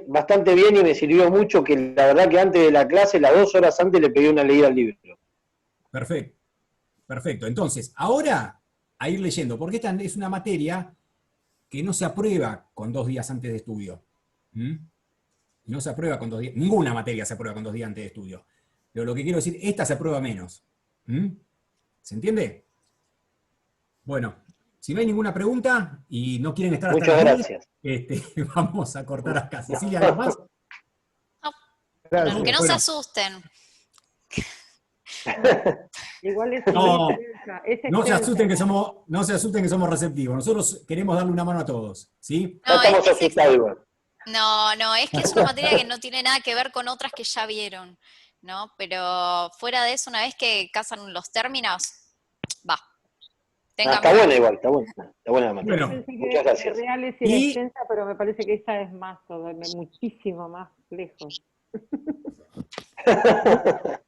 bastante bien y me sirvió mucho, que la verdad que antes de la clase, las 2 horas antes, le pedí una leída al libro. Perfecto. Entonces, ahora, a ir leyendo, porque esta es una materia que no se aprueba con 2 días antes de estudio. No se aprueba con 2 días, ninguna materia se aprueba con 2 días antes de estudio. Pero lo que quiero decir, esta se aprueba menos. ¿Se entiende? Bueno, si no hay ninguna pregunta y no quieren estar hasta muchas gracias. Vamos a cortar acá. Cecilia, ¿algo más? No, que no se asusten. Igual es no se asusten que somos receptivos. Nosotros queremos darle una mano a todos, ¿sí? No, estamos asustados igual. No, es que es una materia que no tiene nada que ver con otras que ya vieron, ¿no? Pero fuera de eso, una vez que casan los términos, va. Está buena igual, está buena la materia. Bueno, muchas gracias. Real es extensa, pero me parece que esta es más, muchísimo más lejos.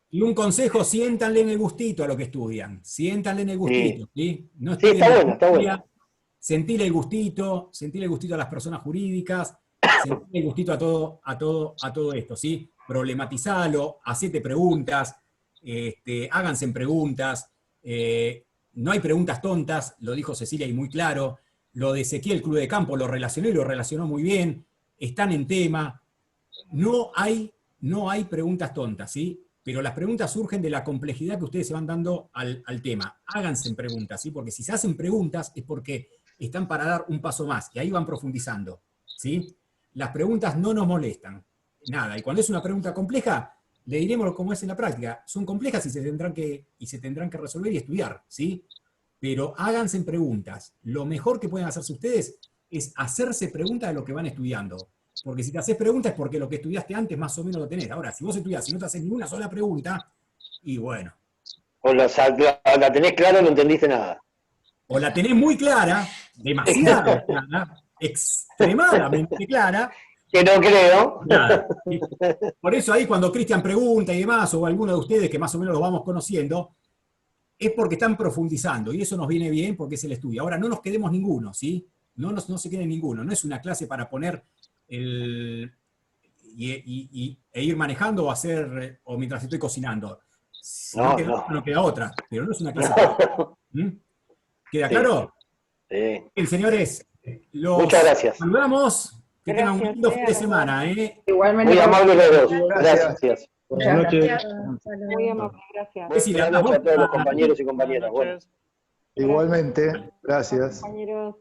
Y un consejo, siéntanle en el gustito a lo que estudian. Siéntanle en el gustito, ¿sí? No sí, está bueno. Sentirle el gustito a las personas jurídicas, sentirle el gustito a todo esto, ¿sí? Problematizalo, hacete preguntas, háganse preguntas, no hay preguntas tontas, lo dijo Cecilia y muy claro, lo de Ezequiel Club de Campo lo relacionó y lo relacionó muy bien, están en tema, no hay preguntas tontas, ¿sí? Pero las preguntas surgen de la complejidad que ustedes se van dando al tema. Háganse preguntas, ¿sí? Porque si se hacen preguntas es porque están para dar un paso más, y ahí van profundizando, ¿sí? Las preguntas no nos molestan, nada, y cuando es una pregunta compleja, le diremos como es en la práctica, son complejas y se tendrán que resolver y estudiar, ¿sí? Pero háganse preguntas. Lo mejor que pueden hacerse ustedes es hacerse preguntas de lo que van estudiando. Porque si te haces preguntas es porque lo que estudiaste antes más o menos lo tenés. Ahora, si vos estudiás y no te haces ninguna sola pregunta, y bueno. O la tenés clara o no entendiste nada. O la tenés muy clara, demasiado clara, extremadamente clara. Que no creo. Nada. Por eso ahí cuando Cristian pregunta y demás, o alguno de ustedes que más o menos lo vamos conociendo, es porque están profundizando, y eso nos viene bien porque es el estudio. Ahora, no nos quedemos ninguno, ¿sí? No se quede ninguno. No es una clase para poner e ir manejando o mientras estoy cocinando. Si no queda otra, no queda otra, pero no es una clase para... ¿Queda claro? Sí. Bien, señores, Muchas gracias. saludamos. Que tengan un lindo fin de semana. Igualmente. Muy amables los dos. Gracias. Buenas noches. Muy amable, gracias. Buenas noches a todos los compañeros y compañeras. Bueno. Igualmente, gracias. Compañeros.